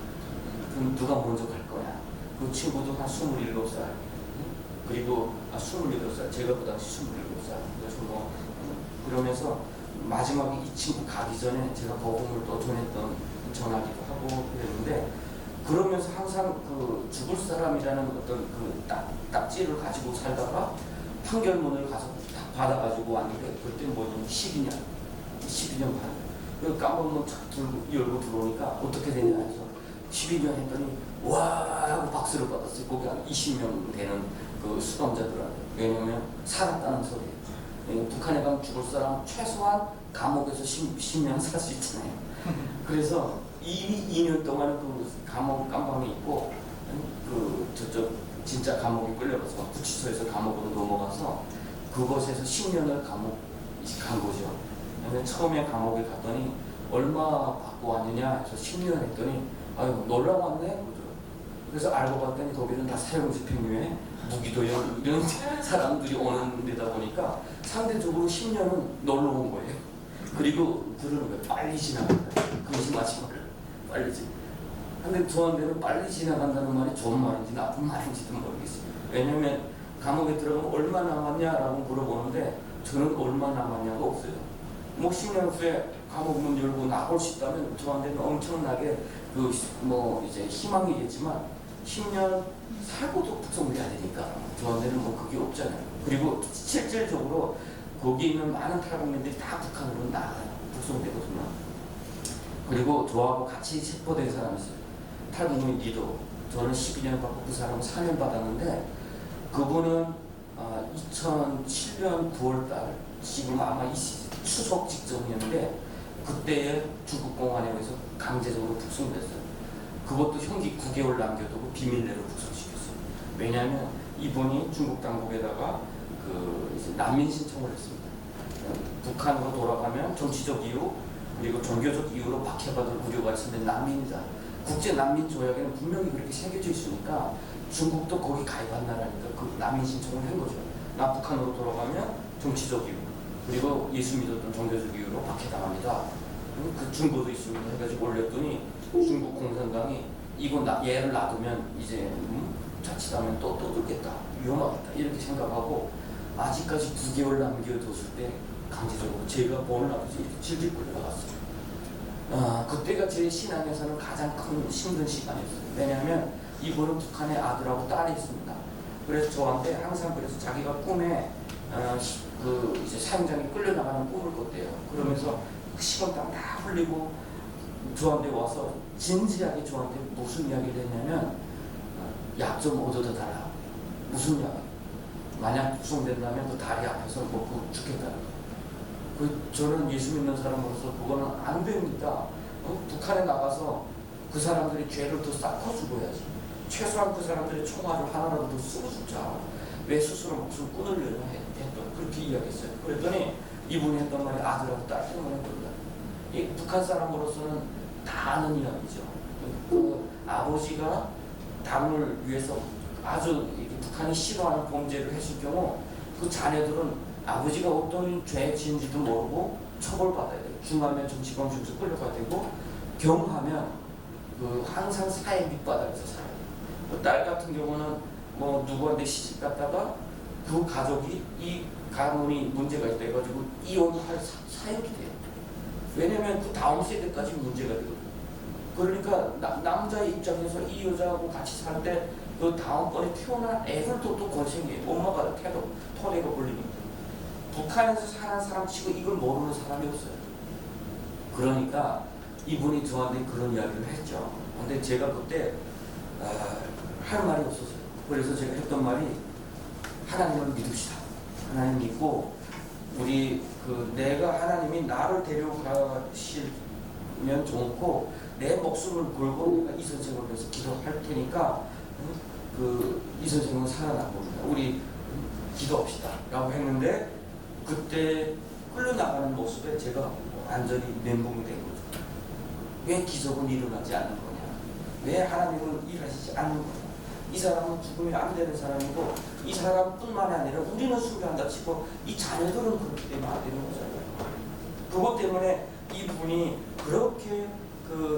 그럼 누가 먼저 갈 거야? 그 친구도 한 27살. 그리고 27살. 제가 그 당시 27살. 그래서 뭐 그러면서 마지막에 이 친구 가기 전에 제가 복음을 또 전하기도 하고 그랬는데 그러면서 항상 그 죽을 사람이라는 어떤 그 딱지를 가지고 살다가 판결문을 가서 받아가지고 왔는데 그때 뭐냐면 12년 반. 그 깜빡문 쫙 열고 들어오니까 어떻게 되냐 해서 12년 했더니 와 하고 박수를 받았어요. 거기 한 20명 되는 그 수감자들한테. 왜냐면 살았다는 소리예요. 북한에 가면 죽을 사람 최소한 감옥에서 10년 살 수 있잖아요. 그래서 2년 동안 그 감옥 깜방에 있고 그 저쪽 진짜 감옥에 끌려가서 구치소에서 감옥으로 넘어가서 그곳에서 10년을 감옥 간 거죠. 근데 처음에 감옥에 갔더니 얼마 받고 왔느냐 해서 10년 했더니 아유 놀러 왔네. 그래서 알고 봤더니 거기는 다 사형 집행유예, 무기도용 이런 사람들이 오는 데다 보니까 상대적으로 10년은 놀러 온 거예요. 그리고 그러는 거예요. 빨리 지나간다. 근심하지 말라. 빨리 지나간다. 근데 저한테는 빨리 지나간다는 말이 좋은 말인지 나쁜 말인지도 모르겠어요. 왜냐면 감옥에 들어가면 얼마 남았냐라고 물어보는데 저는 얼마 남았냐가 없어요. 뭐 10년 후에 감옥 문 열고 나올 수 있다면 저한테는 엄청나게 그 뭐 이제 희망이겠지만 10년 살고도 북송돼야 되니까 저한테는 뭐 그게 없잖아요. 그리고 실질적으로 거기 있는 많은 탈북민들이 다 북한으로 나가요. 북송되거든요. 그리고 저하고 같이 체포된 사람이 있어요. 탈북민 리더. 저는 12년 받고 그 사람은 4년 받았는데 그분은 2007년 9월달 지금 아마 이 추석 직전이었는데 그때에 중국 공안에 의해서 강제적으로 북송됐어요. 그것도 형기 9개월 남겨두고 비밀내로 북송시켰어요. 왜냐하면 이분이 중국 당국에다가 그 이제 난민 신청을 했습니다. 북한으로 돌아가면 정치적 이유 그리고 종교적 이유로 박해받을 우려가 있는데 난민이다. 국제 난민 조약에는 분명히 그렇게 새겨져 있으니까 중국도 거기 가입한 나라니까 그 난민 신청을 한 거죠. 나 북한으로 돌아가면 정치적 이유 그리고 예수 믿었던 종교적 이유로 박해당합니다. 그 증거도 있습니다. 해가지고 올렸더니 중국 공산당이 이거 얘를 놔두면 이제 자칫하면 또 떠들겠다, 위험하겠다 이렇게 생각하고 아직까지 9개월 남겨뒀을 때 강제적으로 제가 몸을 아버지 질질 끌려나갔어요. 그때가 제 신앙에서는 가장 큰 힘든 시간이었어요. 왜냐하면 이분은 북한의 아들하고 딸이 있습니다. 그래서 저한테 항상 그래서 자기가 꿈에 이제 사형장에 끌려나가는 꿈을 꿨대요. 그러면서 식은땀 다 흘리고 저한테 와서 진지하게 저한테 무슨 이야기를 했냐면 약 좀 얻어다 달라. 무슨 약? 만약 구성된다면 그 다리 앞에서 먹고 죽겠다는 거예요. 저는 예수 믿는 사람으로서 그거는 안 됩니다. 북한에 나가서 그 사람들이 죄를 더 쌓고 죽어야지. 최소한 그 사람들의 총알을 하나라도 더 쓰고 죽자. 왜 스스로 목숨 끊으려고 했던 그렇게 이야기했어요. 그랬더니 이분이 했던 말이 아들하고 딸 때문에 그런다. 이 북한 사람으로서는 다 아는 이야기죠. 그 아버지가 당을 위해서 아주 북한이 싫어하는 범죄를 했을 경우 그 자녀들은 아버지가 어떤 죄 지은지도 모르고 처벌받아야 돼요. 중하면 정치범죄에서 끌려가야 되고 경하면 항상 사회 밑바닥에서 살아야 돼요. 딸 같은 경우는 뭐 누구한테 시집 갔다가 그 가족이 이 가문이 문제가 있다 해가지고 이혼할 사역이 돼요. 왜냐면 그 다음 세대까지 문제가 되거든요. 그러니까 남자의 입장에서 이 여자하고 같이 살 때 그 다음번에 태어난 애들도 또 고생이에요. 엄마가 토대가 걸리니까. 북한에서 사는 사람 치고 이걸 모르는 사람이 없어요. 그러니까 이분이 저한테 그런 이야기를 했죠. 근데 제가 그때 할 말이 없었어요. 그래서 제가 했던 말이 하나님을 믿읍시다. 하나님 믿고 우리 내가 하나님이 나를 데려가시면 좋고 내 목숨을 걸고 내가 이 선생을 위해서 기도할 테니까 이 선생은 살아난 겁니다. 우리 기도합시다 라고 했는데 그때 끌려나가는 모습에 제가 완전히 멘붕이 된 거죠. 왜 기적은 일어나지 않는 거냐? 왜 하나님은 일하시지 않는 거냐? 이 사람은 죽으면 안 되는 사람이고 이 사람뿐만 아니라 우리는 수비한다 치고 이 자녀들은 그렇게 되면 안 되는 거잖아요. 그것 때문에 이분이 그렇게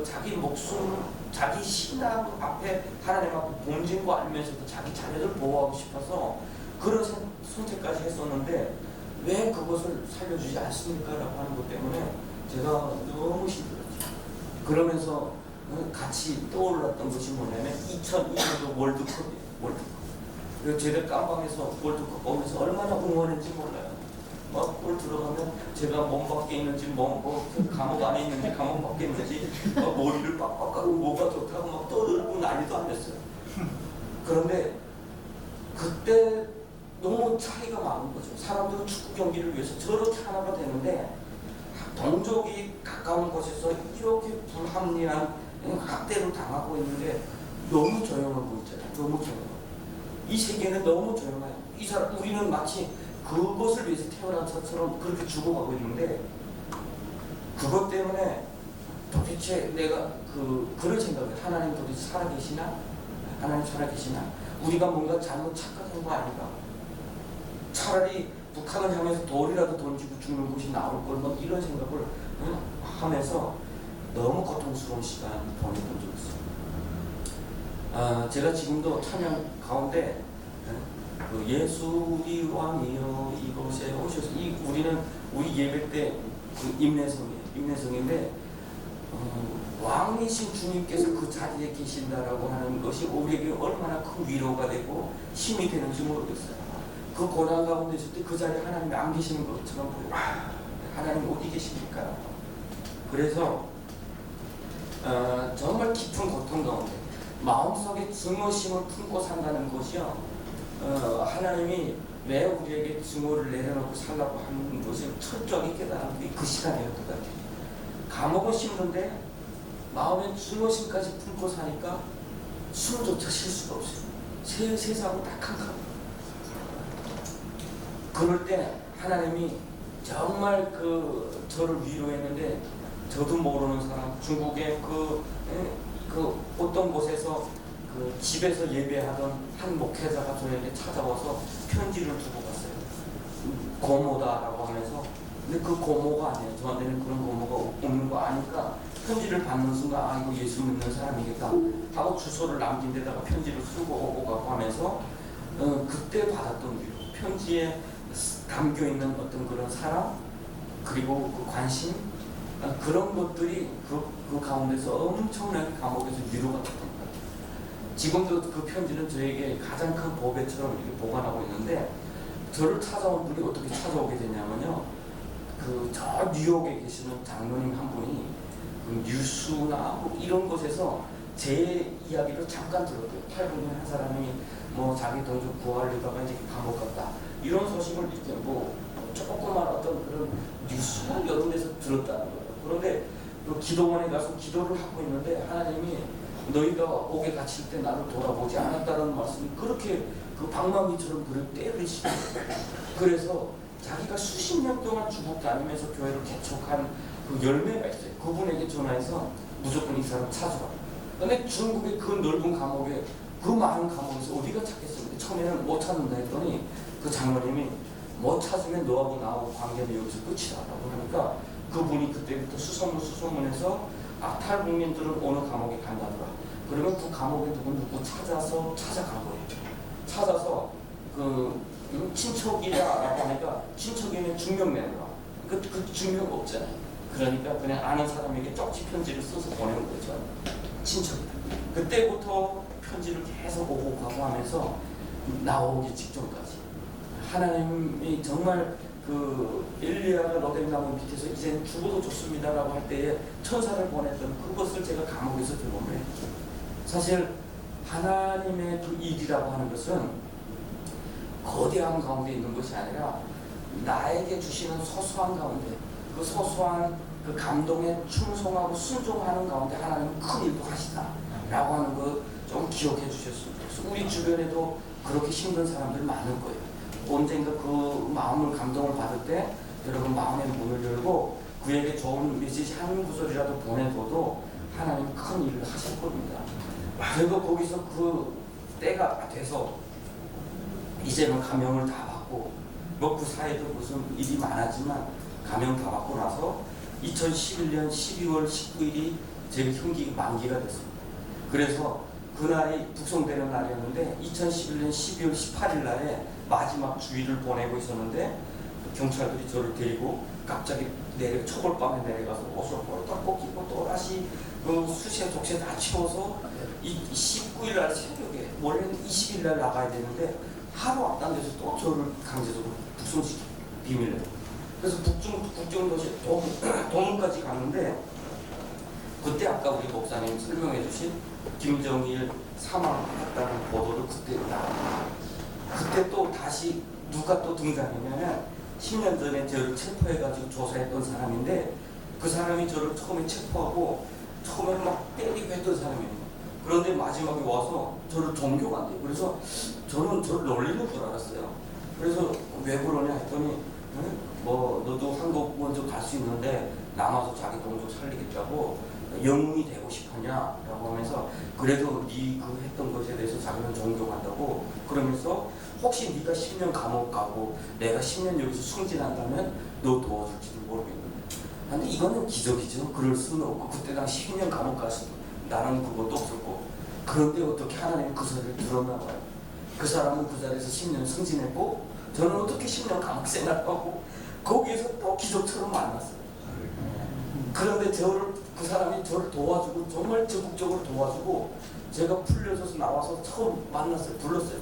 자기 목숨, 자기 신앙 앞에 하나님 앞에 본진 거 알면서도 자기 자녀들 보호하고 싶어서 그런 선택까지 했었는데 왜 그것을 살려주지 않습니까? 라고 하는 것 때문에 제가 너무 힘들었죠. 그러면서 같이 떠올랐던 것이 뭐냐면 2002년도 월드컵이에요. 월드컵. 제가 깜방에서 월드컵 보면서 얼마나 응원했는지 몰라요. 막 골 들어가면 제가 몸 밖에 있는지 감옥 안에 있는지 감옥 밖에 있는지 머리를 빡빡하고 뭐가 좋다고 막 떠들고 난리도 안 됐어요. 그런데 그때 너무 차이가 많은 거죠. 사람들은 축구 경기를 위해서 저렇게 하나가 되는데 동족이 가까운 곳에서 이렇게 불합리한 학대를 당하고 있는데 너무 조용하고 있잖아요. 너무 조용하고. 이 세계는 너무 조용해요. 우리는 마치 그것을 위해서 태어난 것처럼 그렇게 죽어가고 있는데 그것 때문에 도대체 내가 그런 생각을 하나님 도대체 살아계시나? 하나님 살아계시나? 우리가 뭔가 잘못 착각한 거 아닌가? 차라리 북한을 향해서 돌이라도 던지고 죽는 것이 나올 걸 막 이런 생각을 하면서 너무 고통스러운 시간 보냈던 적이 있어요. 제가 지금도 찬양 가운데 예수 우리 왕이여 이곳에 오셔서 우리는 우리 예배 때 임내성인데 왕이신 주님께서 그 자리에 계신다라고 하는 것이 우리에게 얼마나 큰 위로가 되고 힘이 되는지 모르겠어요. 그 고난 가운데 있을 때 그 자리에 하나님이 안 계시는 것처럼 보여요. 하나님 어디 계십니까? 그래서 정말 깊은 고통 가운데 마음속에 증오심을 품고 산다는 것이요. 하나님이 왜 우리에게 증오를 내려놓고 살라고 하는 것을 철저히 깨달은 게 그 시간이었던 것 같아요. 감옥은 심는데 마음에 증오심까지 품고 사니까 숨조차 쉴 수가 없어요. 세상은 딱 한 칸. 그럴 때 하나님이 정말 저를 위로했는데 저도 모르는 사람 중국의 어떤 곳에서 집에서 예배하던 한 목회자가 저에게 찾아와서 편지를 두고 갔어요. 고모다라고 하면서 근데 그 고모가 아니에요. 저한테는 그런 고모가 없는 거 아니까 편지를 받는 순간 아 이거 예수 믿는 사람이겠다 하고 주소를 남긴 데다가 편지를 쓰고 오고 가고 하면서 그때 받았던 위로, 편지에 담겨 있는 어떤 그런 사랑 그리고 그 관심 그런 것들이 그 가운데서 엄청나게 감옥에서 위로가 됐던 것 같아요. 지금도 그 편지는 저에게 가장 큰 보배처럼 이렇게 보관하고 있는데 저를 찾아온 분이 어떻게 찾아오게 되냐면요. 그 저 뉴욕에 계시는 장로님 한 분이 그 뉴스나 뭐 이런 곳에서 제 이야기를 잠깐 들었대요. 탈북민 한 사람이 뭐 자기 동족 구하려다가 이제 감옥 갔다 이런 소식을 이렇게 뭐 조그만 어떤 그런 뉴스나 이런 데서 들었다는 거예요. 그런데 그 기도원에 가서 기도를 하고 있는데 하나님이 너희가 옥에 갇힐 때 나를 돌아보지 않았다는 말씀이 그렇게 그 방망이처럼 그를 때리시고 그래서 자기가 수십 년 동안 중국 다니면서 교회를 개척한 그 열매가 있어요. 그분에게 전화해서 무조건 이 사람 찾으라. 근데 중국의 그 넓은 감옥에 그 많은 감옥에서 어디가 찾겠습니까? 처음에는 못 찾는다 했더니 그 장로님이 못 찾으면 너하고 나하고 관계는 여기서 끝이다 라고 하니까 그분이 그때부터 수소문해서 아 탈북민들은 어느 감옥에 간다더라. 그러면 그 감옥에 누구 찾아서 찾아간 거예요. 찾아서 그 친척이라고 하니까 친척이면 증명 내놓으라. 그 증명 없잖아요. 그러니까 그냥 아는 사람에게 쪽지 편지를 써서 보내는 거죠. 친척이다. 그때부터 편지를 계속 오고 가고 하면서 나오기 직전까지 하나님이 정말 그 엘리야가 로뎀나무 밑에서 이제는 죽어도 좋습니다라고 할 때에 천사를 보냈던 그것을 제가 감옥에서 경험을 했죠. 사실 하나님의 그 일이라고 하는 것은 거대한 가운데 있는 것이 아니라 나에게 주시는 소소한 가운데 그 소소한 그 감동에 충성하고 순종하는 가운데 하나님은 큰 일도 하시다라고 하는 거 좀 기억해 주셨으면 좋겠어요. 우리 주변에도 그렇게 힘든 사람들 많을 거예요. 언젠가 그 마음을 감동을 받을 때 여러분 마음의 문을 열고 그에게 좋은 메시지 한 구절이라도 보내줘도 하나님 큰 일을 하실 겁니다. 제가 거기서 그 때가 돼서 이제는 감명을 다 받고 뭐 그 사이도 무슨 일이 많았지만 감명 다 받고 나서 2011년 12월 19일이 제 형기 만기가 됐습니다. 그래서 그날이 북송되는 날이었는데 2011년 12월 18일 날에 마지막 주의를 보내고 있었는데 경찰들이 저를 데리고 갑자기 초벌방에 내려가서 옷을 꼴딱 벗기고 또다시 그 수세 족쇄 다 치워서 이 19일 날 새벽에 원래는 20일 날 나가야 되는데 하루 앞당겨서 또 저를 강제적으로 북송시켜 비밀로. 그래서 국정도시 도문까지 갔는데 그때 아까 우리 목사님 설명해 주신 김정일 사망했다는 보도를 그때 나왔어요. 그때 또 다시 누가 또 등장했냐면 10년 전에 저를 체포해가지고 조사했던 사람인데 그 사람이 저를 처음에 체포하고 처음에는 막 때리고 했던 사람이에요. 그런데 마지막에 와서 저를 종교한대요. 그래서 저는 저를 놀리는 줄 알았어요. 그래서 왜 그러냐 했더니 뭐 너도 한국 먼저 갈 수 있는데 남아서 자기 동족 살리겠다고 영웅이 되고 싶으냐라고 하면서 그래도 네 그 했던 것에 대해서 자기는 존경한다고 그러면서 혹시 네가 10년 감옥 가고 내가 10년 여기서 승진한다면 너 도와줄지도 모르겠는데 근데 이거는 기적이죠. 그럴 수는 없고 그때 당시 10년 감옥 갔을 나는 그것도 없었고 그런데 어떻게 하나님이 그 소리를 들었나 봐요. 그 사람은 그 자리에서 10년 승진했고 저는 어떻게 10년 감옥 생활하고 거기에서 또 기적처럼 만났어요. 그런데 그 사람이 저를 도와주고 정말 적극적으로 도와주고 제가 풀려져서 나와서 처음 만났어요. 불렀어요.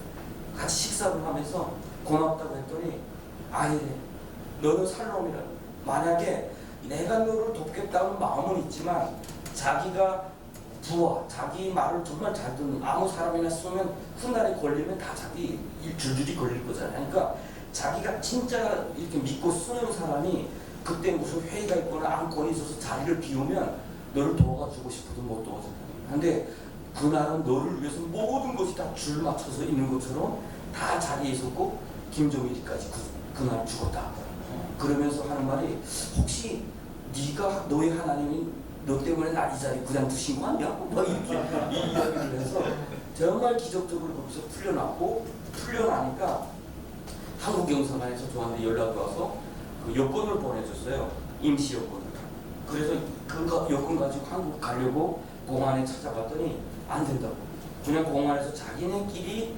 같이 식사를 하면서 고맙다고 했더니 아니래. 너는 살놈이라. 만약에 내가 너를 돕겠다는 마음은 있지만 자기가 부하, 자기 말을 정말 잘 듣는 아무 사람이나 쓰면 훗날에 걸리면 다 자기 일 줄줄이 걸릴 거잖아요. 그러니까 자기가 진짜 이렇게 믿고 쓰는 사람이 그때 무슨 회의가 있거나 안건이 있어서 자리를 비우면 너를 도와주고 싶어도 못 도와준다. 근데 그날은 너를 위해서 모든 것이 다 줄 맞춰서 있는 것처럼 다 자리에 있었고 김정일이까지 그날 죽었다. 그러면서 하는 말이 혹시 네가 너의 하나님이 너 때문에 나 이 자리에 그냥 두신 거 아니야? 막 이렇게 이 이야기를 해서 정말 기적적으로 거기서 풀려나고 풀려나니까 한국영사관에서 저한테 연락이 와서 그 여권을 보내줬어요. 임시 여권을. 그래서 그 여권 가지고 한국 가려고 공안에 찾아봤더니 안 된다고. 그냥 공안에서 자기네끼리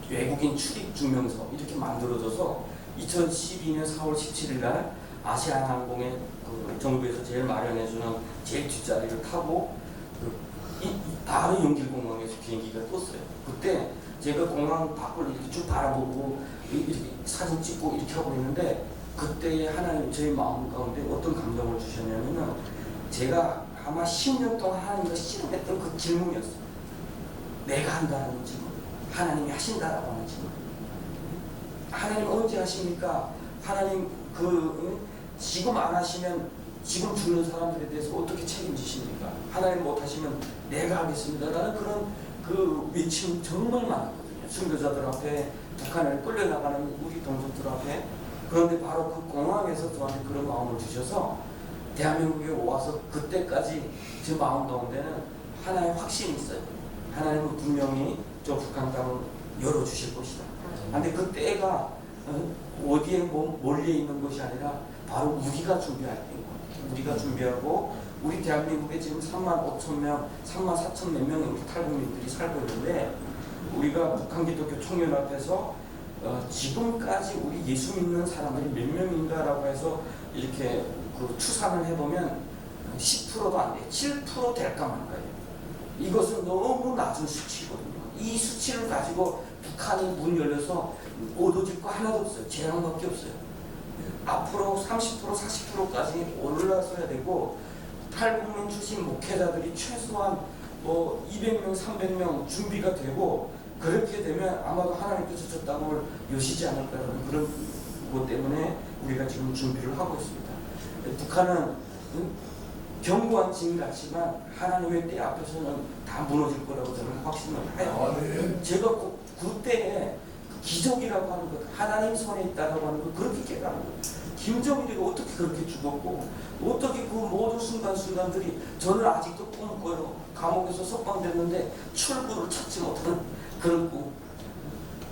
외국인 출입 증명서 이렇게 만들어줘서 2012년 4월 17일 날 아시아나항공의 그 정부에서 제일 마련해주는 제일 뒷자리를 타고 바로 영길공항에서 비행기가 떴어요. 그때 제가 공항 밖을 이렇게 쭉 바라보고 이렇게 사진 찍고 이렇게 하고 있는데 그때 하나님 저희 마음 가운데 어떤 감동을 주셨냐면은 제가 아마 10년 동안 하나님과 실험했던 그 질문이었어요. 내가 한다는 질문, 하나님이 하신다라고 하는 질문. 하나님 언제 하십니까? 하나님 지금 안 하시면 지금 죽는 사람들에 대해서 어떻게 책임지십니까? 하나님 못 하시면 내가 하겠습니다라는 그런 그 외침 정말 많았거든요. 순교자들 앞에, 북한을 끌려나가는 우리 동족들 앞에. 그런데 바로 그 공항에서 저한테 그런 마음을 주셔서 대한민국에 와서 그때까지 제 마음 가운데는 하나의 확신이 있어요. 하나님은 분명히 저 북한 땅을 열어주실 것이다. 근데 그 때가 어디에 멀리 있는 것이 아니라 바로 우리가 준비할 때인 거예요. 우리가 준비하고 우리 대한민국에 지금 3만 5천 명, 3만 4천 몇 명의 우리 탈북민들이 살고 있는데 우리가 북한 기독교 청년 앞에서 지금까지 우리 예수 믿는 사람들이 몇 명인가라고 해서 이렇게 그 추산을 해보면 10%도 안 돼요. 7% 될까 말까요. 이것은 너무 낮은 수치거든요. 이 수치를 가지고 북한이 문 열려서 얻어질 거 하나도 없어요. 재앙밖에 없어요. 앞으로 30% 40%까지 올라서야 되고 탈북민 출신 목회자들이 최소한 200명 300명 준비가 되고 그렇게 되면 아마도 하나님께서 저 땅을 여시지 않을까라는 그런 것 때문에 우리가 지금 준비를 하고 있습니다. 북한은 견고한 진 같지만 하나님의 때 앞에서는 다 무너질 거라고 저는 확신을 해요. 제가 그때에 기적이라고 하는 것, 하나님 손에 있다라고 하는 것 그렇게 깨달은 거예요. 김정일이가 어떻게 그렇게 죽었고 어떻게 그 모든 순간순간들이 저는 아직도 꿈을 꿔요. 감옥에서 석방됐는데 출구를 찾지 못하는 그런 꿈.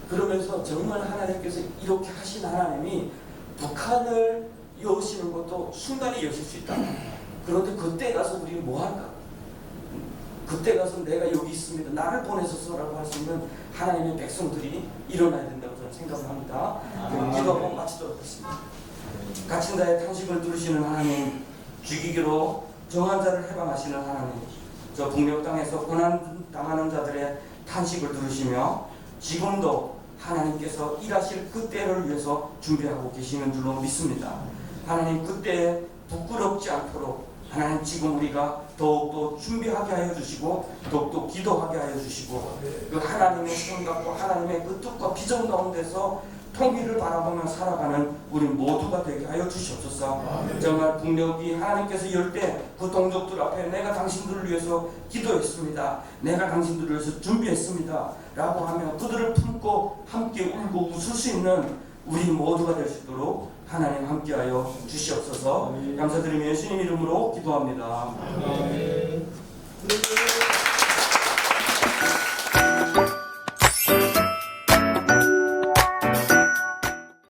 그러면서 정말 하나님께서 이렇게 하신 하나님이 북한을 여시는 것도 순간에 여실 수 있다. 그런데 그때 가서 우리 뭐 할까? 그때 가서 내가 여기 있습니다. 나를 보내소서라고 할 수 있는 하나님의 백성들이 일어나야 된다고 저는 생각을 합니다. 기도 한번 마치도록 하겠습니다. 갇힌 자의 탄식을 들으시는 하나님, 죽이기로 정한 자를 해방하시는 하나님, 저 북녘 땅에서 고난 당하는 자들의 탄식을 들으시며 지금도 하나님께서 일하실 그 때를 위해서 준비하고 계시는 줄로 믿습니다. 하나님 그때에 부끄럽지 않도록 하나님 지금 우리가 더욱더 준비하게 하여 주시고 더욱더 기도하게 하여 주시고 그 하나님의 생각과 하나님의 그 뜻과 비전 가운데서 통일을 바라보며 살아가는 우리 모두가 되게 하여 주시옵소서. 정말 북녘이 하나님께서 열 때 그 동족들 앞에 내가 당신들을 위해서 기도했습니다. 내가 당신들을 위해서 준비했습니다. 라고 하며 그들을 품고 함께 울고 웃을 수 있는 우리 모두가 될 수 있도록 하나님 함께하여 주시옵소서. 감사드리며 예수님 이름으로 기도합니다. 아멘.